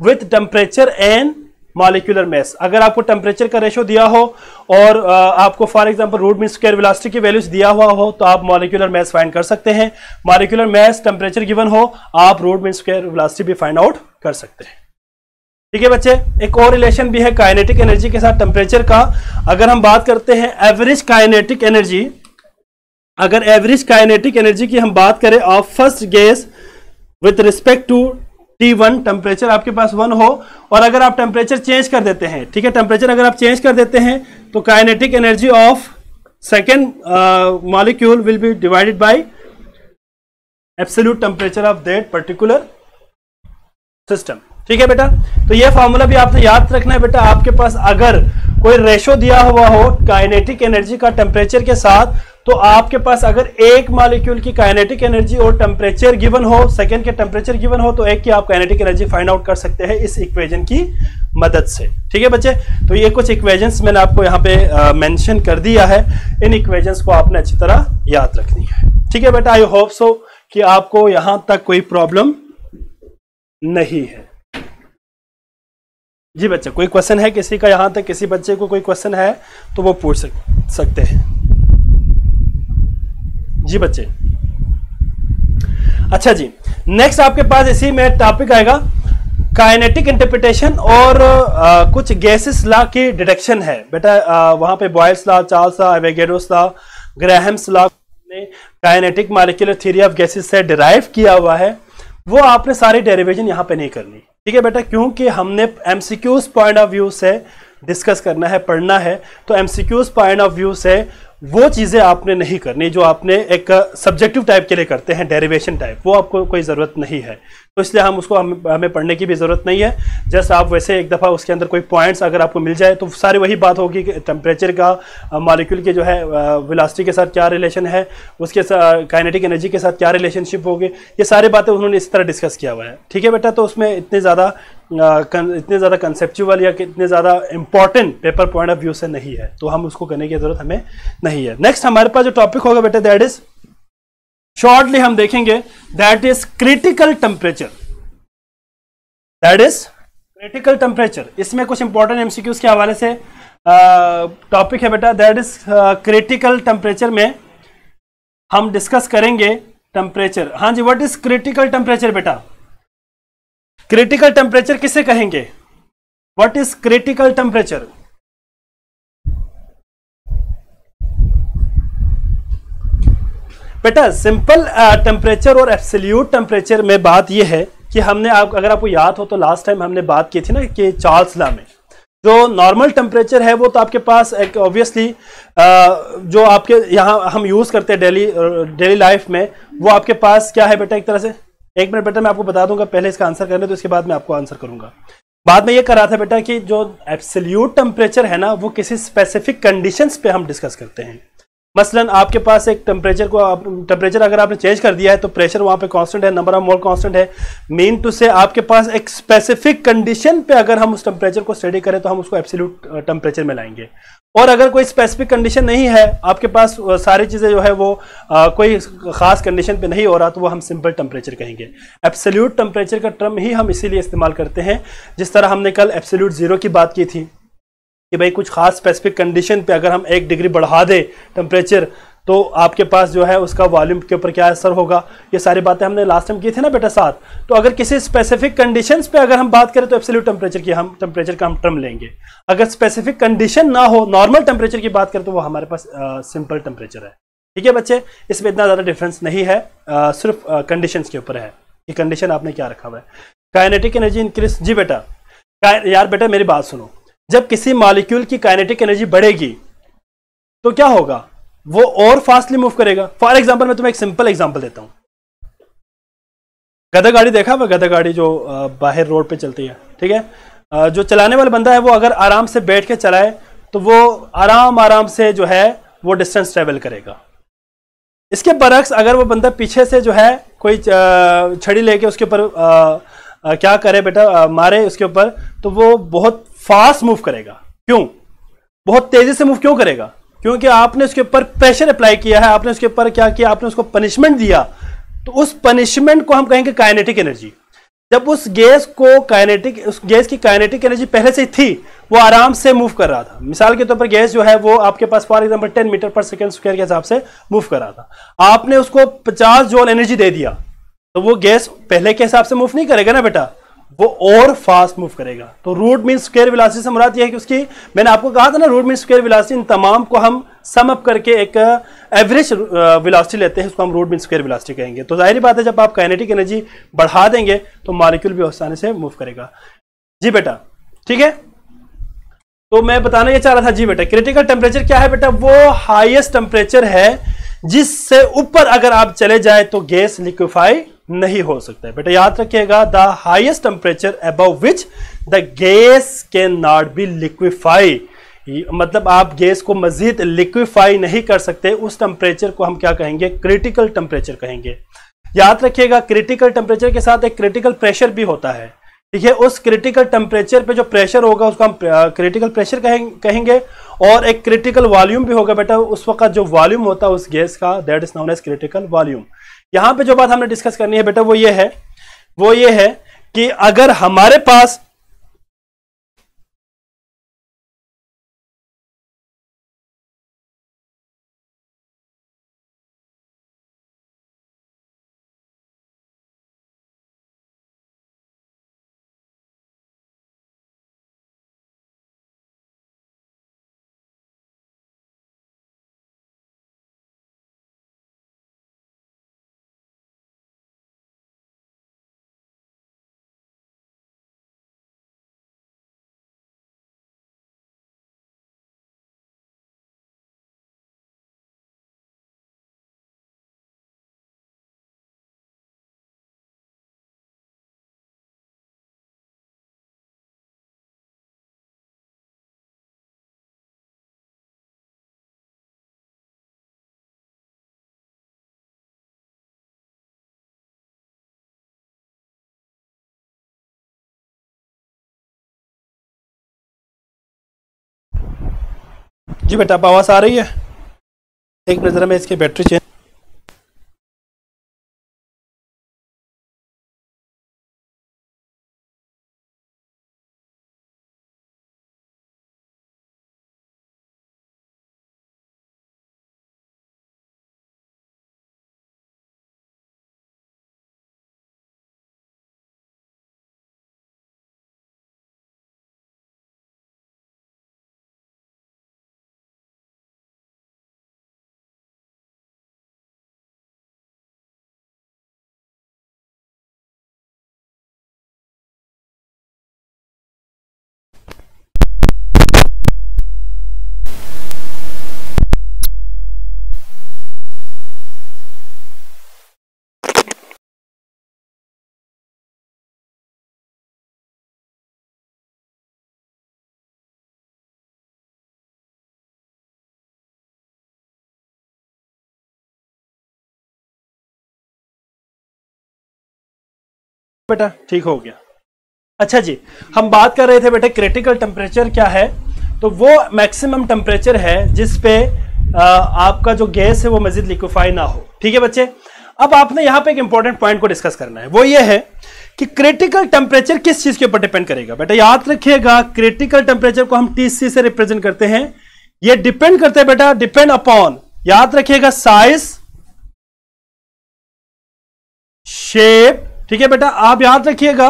with temperature and molecular mass. अगर आपको टेम्परेचर का रेशो दिया हो और आपको for example root mean square velocity की वैल्यूज दिया हुआ हो तो आप मॉलिक्यूलर मास फाइंड कर सकते हैं। मॉलिक्यूलर मास टेम्परेचर गिवन हो आप रूट मीन स्क्वायर वेलोसिटी भी फाइंड आउट कर सकते हैं। ठीक है बच्चे, एक और रिलेशन भी है काइनेटिक एनर्जी के साथ टेम्परेचर का। अगर हम बात करते हैं एवरेज काइनेटिक एनर्जी, अगर एवरेज काइनेटिक एनर्जी की हम बात करें of first gas with respect to T1, temperature आपके पास 1 हो और अगर आप टेम्परेचर चेंज कर देते हैं, ठीक है, टेम्परेचर अगर आप चेंज कर देते हैं तो kinetic energy of second molecule will be divided by absolute temperature of that particular system. ठीक है बेटा, तो ये फॉर्मूला भी आपने याद रखना है बेटा। आपके पास अगर कोई रेशो दिया हुआ हो काइनेटिक एनर्जी का टेम्परेचर के साथ तो आपके पास अगर एक मॉलिक्यूल की काइनेटिक एनर्जी और टेम्परेचर गिवन हो, सेकेंड के टेम्परेचर गिवन हो तो एक की आप काइनेटिक एनर्जी फाइंड आउट कर सकते हैं इस इक्वेशन की मदद से। ठीक है बच्चे, तो ये कुछ इक्वेशंस मैंने आपको यहाँ पे मेंशन कर दिया है, इन इक्वेशंस को आपने अच्छी तरह याद रखनी है। ठीक है बेटा, आई होप सो कि आपको यहां तक कोई प्रॉब्लम नहीं है। जी बच्चे, कोई क्वेश्चन है किसी का, यहां तक किसी बच्चे को कोई क्वेश्चन है तो वो पूछ सकते हैं। जी बच्चे, अच्छा जी, नेक्स्ट आपके पास इसी में टॉपिक आएगा काइनेटिक इंटरप्रिटेशन और कुछ गैसेस लॉ की डिडक्शन है बेटा। वहां पे Boyle's law, Charles law, Avogadro's law, Graham's law ने kinetic molecular theory of gases से डिराइव किया हुआ है, वो आपने सारी डेरिवेशन यहां पे नहीं करनी। ठीक है बेटा, क्योंकि हमने एमसीक्यूज पॉइंट ऑफ व्यू से डिस्कस करना है, पढ़ना है, तो एमसीक्यूज पॉइंट ऑफ व्यू से वो चीजें आपने नहीं करनी जो आपने एक सब्जेक्टिव टाइप के लिए करते हैं, डेरिवेशन टाइप, वो आपको कोई जरूरत नहीं है। तो इसलिए हम उसको हमें पढ़ने की भी जरूरत नहीं है। जस्ट आप वैसे एक दफा उसके अंदर कोई पॉइंट्स अगर आपको मिल जाए तो सारी वही बात होगी कि टेम्परेचर का मॉलिक्यूल के जो है वेलोसिटी के साथ क्या रिलेशन है, उसके काइनेटिक एनर्जी के साथ क्या रिलेशनशिप होगी, ये सारी बातें उन्होंने इस तरह डिस्कस किया हुआ है। ठीक है बेटा, तो उसमें इतने ज़्यादा कंसेप्चुअल या इतने ज़्यादा important paper point of view से नहीं है, तो हम उसको करने की जरूरत हमें नहीं है। नेक्स्ट हमारे पास जो टॉपिक होगा बेटा दैट इज शॉर्टली हम देखेंगे, that is critical temperature. That is critical temperature. इसमें कुछ इंपॉर्टेंट एमसीक्यूज के हवाले से टॉपिक है बेटा, दैट इज क्रिटिकल टेम्परेचर में हम डिस्कस करेंगे टेम्परेचर। हाँ जी, व्हाट इज क्रिटिकल टेम्परेचर बेटा? क्रिटिकल टेम्परेचर किसे कहेंगे? What is critical temperature? बेटा सिंपल टेम्परेचर और एब्सोल्यूट टेम्परेचर में बात यह है कि हमने अगर आपको याद हो तो लास्ट टाइम हमने बात की थी ना कि चार्ल्स लॉ में जो नॉर्मल टेम्परेचर है वो तो आपके पास एक ऑब्वियसली जो आपके यहाँ हम यूज करते हैं डेली लाइफ में, वो आपके पास क्या है बेटा? एक तरह से, एक मिनट बेटा मैं आपको बता दूंगा, पहले इसका आंसर करने तो इसके बाद मैं आपको आंसर करूंगा। बाद में ये कर रहा था बेटा कि जो एब्सोल्यूट टेम्परेचर है ना वो किसी स्पेसिफिक कंडीशंस पे हम डिस्कस करते हैं। मसलन आपके पास एक टेम्परेचर अगर आपने चेंज कर दिया है तो प्रेशर वहां पे कांस्टेंट है, नंबर ऑफ मोल कांस्टेंट है। मीन टू से आपके पास एक स्पेसिफिक कंडीशन पे अगर हम उस टेम्परेचर को स्टडी करें तो हम उसको एब्सोल्यूट टेम्परेचर में लाएंगे। और अगर कोई स्पेसिफिक कंडीशन नहीं है आपके पास, सारी चीजें जो है वो कोई खास कंडीशन पे नहीं हो रहा, तो वो हम सिंपल टेम्परेचर कहेंगे। एब्सोल्यूट टेम्परेचर का टर्म ही हम इसीलिए इस्तेमाल करते हैं, जिस तरह हमने कल एब्सोल्यूट जीरो की बात की थी कि भाई कुछ खास स्पेसिफिक कंडीशन पे अगर हम 1 डिग्री बढ़ा दे टेम्परेचर तो आपके पास जो है उसका वॉल्यूम के ऊपर क्या असर होगा। ये सारी बातें हमने लास्ट टाइम की थी ना बेटा साथ। तो अगर किसी स्पेसिफिक कंडीशंस पे अगर हम बात करें तो एब्सोल्यूट टेम्परेचर का हम टर्म लेंगे। अगर स्पेसिफिक कंडीशन ना हो, नॉर्मल टेम्परेचर की बात करें तो वो हमारे पास सिंपल टेम्परेचर है। ठीक है बच्चे, इसमें इतना ज्यादा डिफरेंस नहीं है, सिर्फ कंडीशंस के ऊपर है कि कंडीशन आपने क्या रखा हुआ है। काइनेटिक एनर्जी इंक्रीज, जी बेटा यार बेटा मेरी बात सुनो, जब किसी मॉलिक्यूल की काइनेटिक एनर्जी बढ़ेगी तो क्या होगा, वो और फास्टली मूव करेगा। फॉर एग्जांपल मैं तुम्हें एक सिंपल एग्जांपल देता हूं। गधा गाड़ी देखा हुआ, गधा गाड़ी जो बाहर रोड पे चलती है, ठीक है। जो चलाने वाला बंदा है वो अगर आराम से बैठ के चलाए तो वो आराम से जो है वो डिस्टेंस ट्रेवल करेगा। इसके बरक्स अगर वो बंदा पीछे से जो है कोई छड़ी लेके उसके ऊपर क्या करे बेटा, मारे उसके ऊपर, तो वो बहुत फास्ट मूव करेगा। क्यों? बहुत तेजी से मूव क्यों करेगा? क्योंकि आपने उसके ऊपर प्रेशर अप्लाई किया है, आपने उसके ऊपर क्या किया, आपने उसको पनिशमेंट दिया। तो उस पनिशमेंट को हम कहेंगे काइनेटिक एनर्जी। जब उस गैस की काइनेटिक एनर्जी पहले से थी, वो आराम से मूव कर रहा था। मिसाल के तौर पर गैस जो है वो आपके पास फॉर एग्जांपल 10 मीटर पर सेकंड स्क्वायर के हिसाब से मूव कर रहा था। आपने उसको 50 जूल एनर्जी दे दिया तो वो गैस पहले के हिसाब से मूव नहीं करेगा ना बेटा, वो और फास्ट मूव करेगा। तो रूट मीन स्क्वायर वेलोसिटी से मुराद यह है कि उसकी, मैंने आपको कहा था ना, रूट मीन स्क्वायर वेलोसिटी, इन तमाम को हम सम अप करके एक एवरेज वेलोसिटी लेते हैं, उसको हम रूट मीन स्क्वायर वेलोसिटी कहेंगे। तो जाहिर बात है जब आप काइनेटिक एनर्जी बढ़ा देंगे तो मॉलिक्यूल भी आसानी से मूव करेगा। जी बेटा ठीक है, तो मैं बताना ये चाह रहा था। जी बेटा, क्रिटिकल टेम्परेचर क्या है बेटा? वो हाईएस्ट टेम्परेचर है जिससे ऊपर अगर आप चले जाए तो गैस लिक्विफाई नहीं हो सकता है। बेटा याद रखिएगा, the highest temperature above which the gas can not be liquefy, मतलब आप गैस को मजीद लिक्विफाई नहीं कर सकते, उस टेम्परेचर को हम क्या कहेंगे? क्रिटिकल टेम्परेचर कहेंगे। याद रखिएगा, क्रिटिकल टेम्परेचर के साथ एक क्रिटिकल प्रेशर भी होता है। ठीक है, उस क्रिटिकल टेम्परेचर पे जो प्रेशर होगा उसको हम क्रिटिकल प्रेशर कहेंगे, और एक क्रिटिकल वॉल्यूम भी होगा बेटा। उस वक्त जो वॉल्यूम होता है उस गैस का, that is known as critical volume. यहां पे जो बात हमने डिस्कस करनी है बेटा वो ये है कि अगर हमारे पास जी बेटा अब आवाज आ रही है? एक नजर में इसकी बैटरी चेंज बेटा ठीक हो गया। अच्छा जी, हम बात कर रहे थे बेटा क्रिटिकल टेम्परेचर क्या है, तो वो मैक्सिमम टेम्परेचर है जिस पे आपका जो गैस है वो मजीद लिक्विफाई ना हो। ठीक है बच्चे, अब आपने यहां पे एक इंपॉर्टेंट पॉइंट को डिस्कस करना है, वो ये है कि क्रिटिकल टेम्परेचर किस चीज के ऊपर डिपेंड करेगा। बेटा याद रखिएगा, क्रिटिकल टेम्परेचर को हम टीसी से रिप्रेजेंट करते हैं। ये डिपेंड करते हैं बेटा, डिपेंड अपॉन, याद रखिएगा, साइज, शेप। ठीक है बेटा, आप याद रखिएगा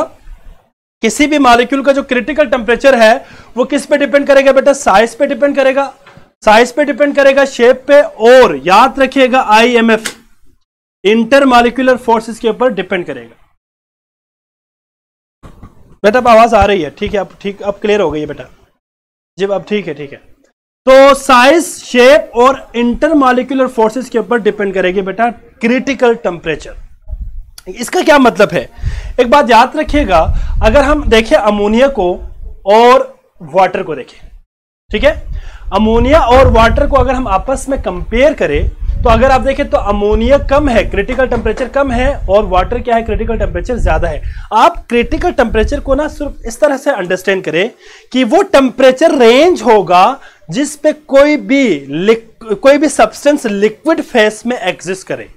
किसी भी मॉलिक्यूल का जो क्रिटिकल टेम्परेचर है वो किस पे डिपेंड करेगा बेटा, साइज पे डिपेंड करेगा, साइज पे डिपेंड करेगा, शेप पे, और याद रखिएगा IMF, इंटर मॉलिक्यूलर फोर्सेस के ऊपर डिपेंड करेगा। बेटा अब आवाज आ रही है? ठीक है, अब ठीक, अब क्लियर हो गई है बेटा जी, अब ठीक है, ठीक है। तो साइज, शेप और इंटर मॉलिक्यूलर फोर्सेस के ऊपर डिपेंड करेगी बेटा क्रिटिकल टेम्परेचर। इसका क्या मतलब है, एक बात याद रखिएगा, अगर हम देखें अमोनिया को और वाटर को देखें, ठीक है, अमोनिया और वाटर को अगर हम आपस में कंपेयर करें तो अगर आप देखें तो अमोनिया कम है, क्रिटिकल टेम्परेचर कम है, और वाटर क्या है, क्रिटिकल टेम्परेचर ज्यादा है। आप क्रिटिकल टेम्परेचर को ना सिर्फ इस तरह से अंडरस्टैंड करें कि वो टेम्परेचर रेंज होगा जिस पे कोई भी सब्सटेंस लिक्विड फेस में एग्जिस्ट करे।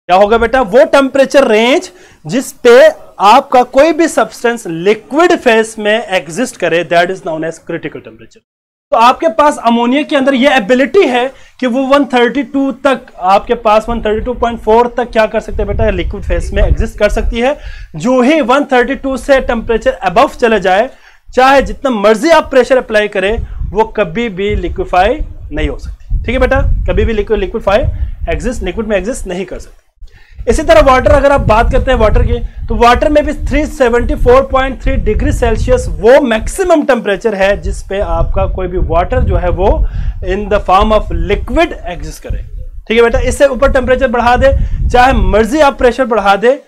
क्या होगा बेटा, वो टेम्परेचर रेंज जिस पे आपका कोई भी सब्सटेंस लिक्विड फेस में एग्जिस्ट करे, that is known as critical temperature. तो आपके पास अमोनिया के अंदर ये एबिलिटी है कि वो 132 तक, आपके पास 132.4 तक क्या कर सकते हैं बेटा, लिक्विड फेस में एग्जिस्ट कर सकती है। जो ही 132 से टेम्परेचर अबव चले जाए, चाहे जितना मर्जी आप प्रेशर अप्लाई करें, वो कभी भी लिक्विफाई नहीं हो सकती। ठीक है बेटा, कभी भी लिक्विफाई लिक्विड में एग्जिस्ट नहीं कर सकती। इसी तरह वाटर, अगर आप बात करते हैं वाटर की, तो वाटर में भी 374.3 डिग्री सेल्सियस वो मैक्सिमम टेम्परेचर है जिस पे आपका कोई भी वाटर जो है वो in the form of liquid exist करे। ठीक है बेटा, इससे ऊपर टेम्परेचर बढ़ा दे, चाहे मर्जी आप प्रेशर बढ़ा दे,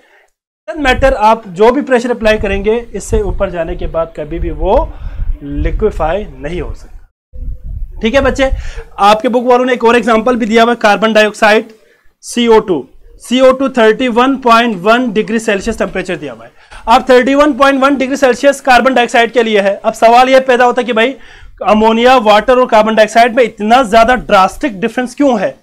मैटर, आप जो भी प्रेशर अप्लाई करेंगे, इससे ऊपर जाने के बाद कभी भी वो लिक्विफाई नहीं हो सकता। ठीक है बच्चे, आपके बुक वालों ने एक और एग्जांपल भी दिया हुआ, carbon dioxide, CO2 31.1 degree Celsius temperature दिया हुआ है। अब 31.1 डिग्री सेल्सियस कार्बन डाइऑक्साइड के लिए है। अब सवाल यह पैदा होता है कि भाई अमोनिया, वाटर और कार्बन डाइऑक्साइड में इतना ज्यादा ड्रास्टिक डिफरेंस क्यों है,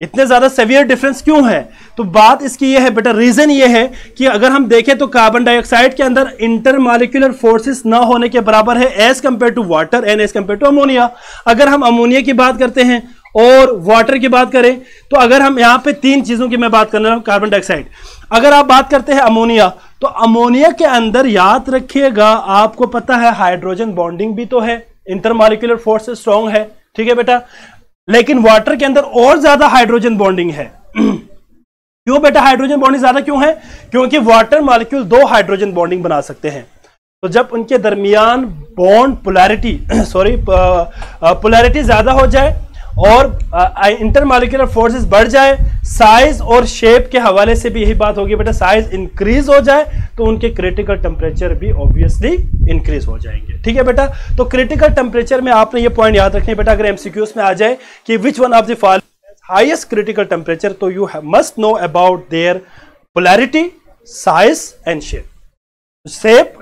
इतने ज्यादा सेवियर डिफरेंस क्यों है? तो बात इसकी यह है बेटा, रीजन यह है कि अगर हम देखें तो कार्बन डाइऑक्साइड के अंदर इंटरमॉलिक्यूलर फोर्सेस ना होने के बराबर है as compare to water and as compare to ammonia. अगर हम अमोनिया की बात करते हैं और वाटर की बात करें, तो अगर हम यहां पे तीन चीजों की मैं बात कर रहा हूं, कार्बन डाइऑक्साइड, अगर आप बात करते हैं अमोनिया, तो अमोनिया के अंदर याद रखिएगा, आपको पता है हाइड्रोजन बॉन्डिंग भी तो है, इंटरमॉलिक्यूलर फोर्स स्ट्रॉन्ग है। ठीक है बेटा, लेकिन वाटर के अंदर और ज्यादा हाइड्रोजन बॉन्डिंग है। क्यों बेटा हाइड्रोजन बॉन्डिंग ज्यादा क्यों है? क्योंकि वाटर मॉलिक्यूल 2 हाइड्रोजन बॉन्डिंग बना सकते हैं। तो जब उनके दरमियान बॉन्ड पोलैरिटी ज्यादा हो जाए और इंटरमॉलिक्यूलर फोर्सेस बढ़ जाए, साइज और शेप के हवाले से भी यही बात होगी बेटा, साइज इंक्रीज हो जाए तो उनके क्रिटिकल टेम्परेचर भी ऑब्वियसली इंक्रीज हो जाएंगे। ठीक है बेटा, तो क्रिटिकल टेम्परेचर में आपने ये पॉइंट याद रखने बेटा, अगर एमसीक्यूज में आ जाए कि which one of the following highest critical temperature, तो you must know about their polarity, size and shape. Shape,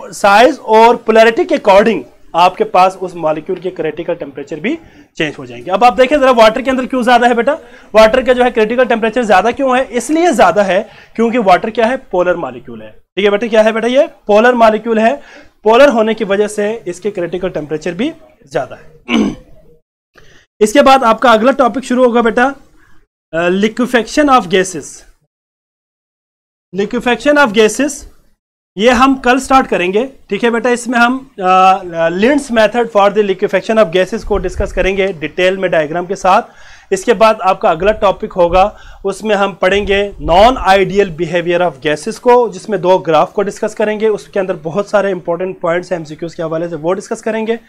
size और पोलैरिटी के अकॉर्डिंग आपके पास उस मॉलिक्यूल के क्रिटिकल टेम्परेचर भी चेंज हो जाएंगे। अब आप देखें जरा वाटर के अंदर क्यों ज्यादा है बेटा, वाटर का जो है क्रिटिकल टेम्परेचर ज्यादा क्यों है? इसलिए ज्यादा है क्योंकि वाटर क्या है, पोलर मॉलिक्यूल है। ठीक है बेटा, क्या है बेटा, ये पोलर मॉलिक्यूल है, पोलर होने की वजह से इसके क्रिटिकल टेम्परेचर भी ज्यादा है। इसके बाद आपका अगला टॉपिक शुरू होगा बेटा, liquefaction of gases. Liquefaction of gases ये हम कल स्टार्ट करेंगे। ठीक है बेटा, इसमें हम Linde's method for the liquefaction of gases को डिस्कस करेंगे डिटेल में डायग्राम के साथ। इसके बाद आपका अगला टॉपिक होगा, उसमें हम पढ़ेंगे non ideal behaviour of gases को, जिसमें 2 ग्राफ को डिस्कस करेंगे। उसके अंदर बहुत सारे इंपॉर्टेंट पॉइंट्स हैं एमसीक्यूज के हवाले से, वो डिस्कस करेंगे।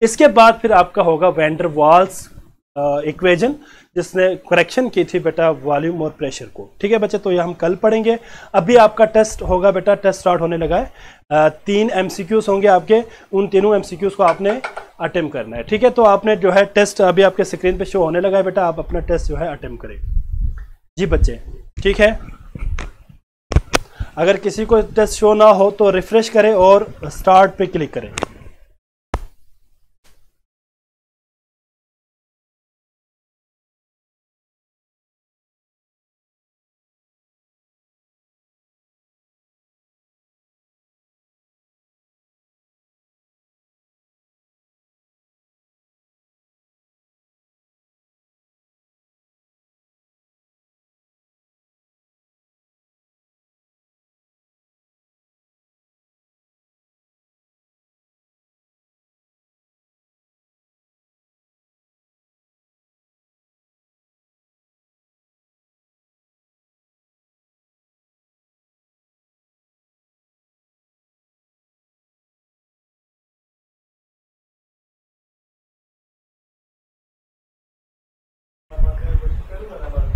इसके बाद फिर आपका होगा वैन डर वाल्स इक्वेशन, जिसने करेक्शन की थी बेटा वॉल्यूम और प्रेशर को। ठीक है बच्चे, तो ये हम कल पढ़ेंगे। अभी आपका टेस्ट होगा बेटा, टेस्ट स्टार्ट होने लगा है। 3 एमसीक्यूज होंगे आपके, उन तीनों एमसीक्यूज को आपने अटेम्प्ट करना है। ठीक है, तो आपने जो है टेस्ट अभी आपके स्क्रीन पे शो होने लगा है बेटा, आप अपना टेस्ट जो है अटेम्प्ट करें जी बच्चे। ठीक है, अगर किसी को टेस्ट शो ना हो तो रिफ्रेश करें और स्टार्ट पे क्लिक करें।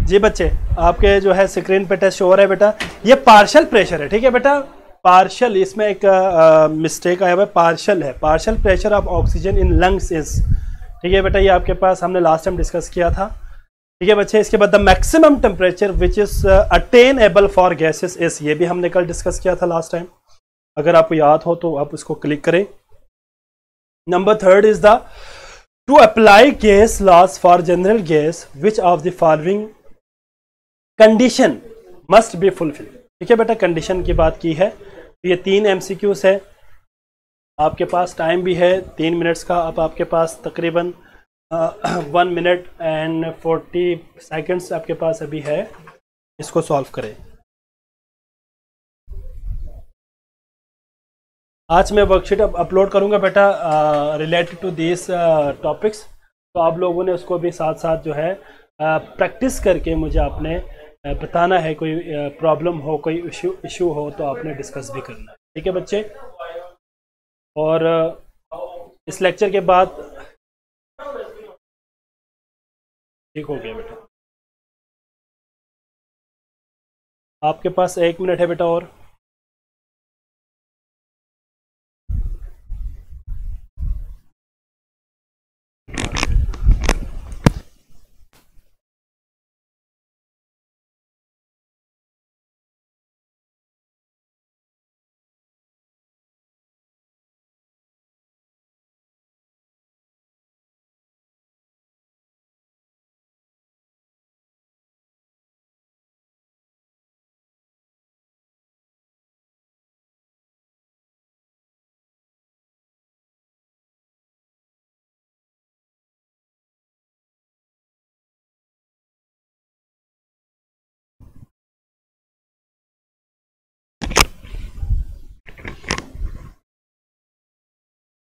जी बच्चे, आपके जो है स्क्रीन पे टेस्ट हो रहा है बेटा, ये पार्शियल प्रेशर है, ठीक है बेटा, पार्शियल, इसमें एक मिस्टेक आया हुआ है, पार्शियल है, partial pressure of oxygen in lungs is, ठीक है बेटा, ये आपके पास हमने लास्ट टाइम डिस्कस किया था, ठीक है बच्चे। इसके बाद the maximum temperature which is attainable for gases is, ये भी हमने कल डिस्कस किया था लास्ट टाइम, अगर आपको याद हो तो आप उसको क्लिक करें। Number third is the two apply gas laws for general gas which of the following condition must be fulfil, ठीक है बेटा, कंडीशन की बात की है। तो ये 3 MCQs है, आपके पास टाइम भी है 3 मिनट्स का, अब आपके पास तकरीबन 1 मिनट एंड 40 सेकेंड्स आपके पास अभी है, इसको सॉल्व करें। आज मैं वर्कशीट अपलोड करूंगा बेटा रिलेटेड टू दिस टॉपिक्स, तो आप लोगों ने उसको भी साथ साथ जो है प्रैक्टिस करके मुझे आपने बताना है, कोई प्रॉब्लम हो, कोई इशू हो तो आपने डिस्कस भी करना है, ठीक है बच्चे। और इस लेक्चर के बाद ठीक हो गया बेटा, आपके पास 1 मिनट है बेटा और।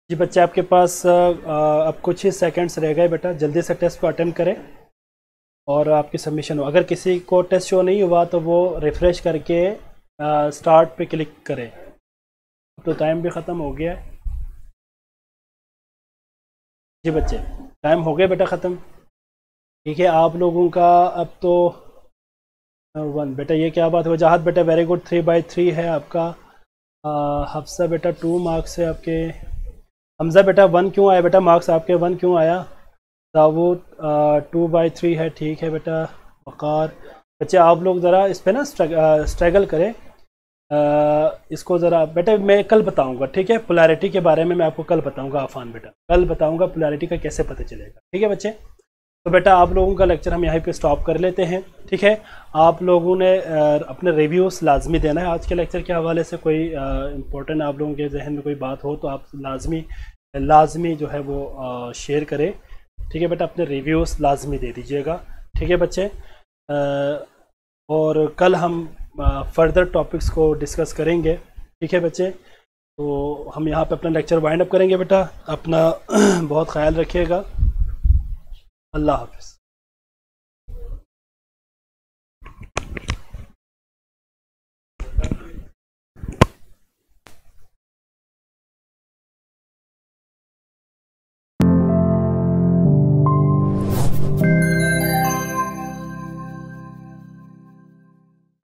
जी बच्चे, आपके पास अब कुछ ही सेकंड्स रह गए बेटा, जल्दी से टेस्ट को अटेम्प्ट करें और आपकी सबमिशन हो। अगर किसी को टेस्ट शो नहीं हुआ तो वो रिफ़्रेश करके स्टार्ट पे क्लिक करें। तो टाइम भी ख़त्म हो गया है। जी बच्चे, टाइम हो गया बेटा ख़त्म, ठीक है। आप लोगों का अब तो 1 बेटा, ये क्या बात है वजाहत बेटा, वेरी गुड, 3/3 है आपका। हफ्सा बेटा 2 मार्क्स है आपके। हमजा बेटा 1 क्यों आया बेटा, मार्क्स आपके 1 क्यों आया। दाऊद 2/3 है, ठीक है बेटा। वक़ार बच्चे, आप लोग ज़रा इस पर ना स्ट्रगल करें, इसको ज़रा बेटा मैं कल बताऊंगा, ठीक है। पोलैरिटी के बारे में मैं आपको कल बताऊंगा आफान बेटा, कल बताऊंगा पोलैरिटी का कैसे पता चलेगा, ठीक है बच्चे। तो बेटा आप लोगों का लेक्चर हम यहीं पे स्टॉप कर लेते हैं, ठीक है। आप लोगों ने अपने रिव्यूज़ लाजमी देना है। आज के लेक्चर के हवाले से कोई इम्पोर्टेंट आप लोगों के जहन में कोई बात हो तो आप लाजमी जो है वो शेयर करें, ठीक है बेटा। अपने रिव्यूज़ लाजमी दे दीजिएगा, ठीक है बच्चे। और कल हम फर्दर टॉपिक्स को डिस्कस करेंगे, ठीक है बच्चे। तो हम यहाँ पे अपना लेक्चर वाइंड अप करेंगे बेटा। अपना बहुत ख्याल रखिएगा। अल्लाह हाफ़िज़।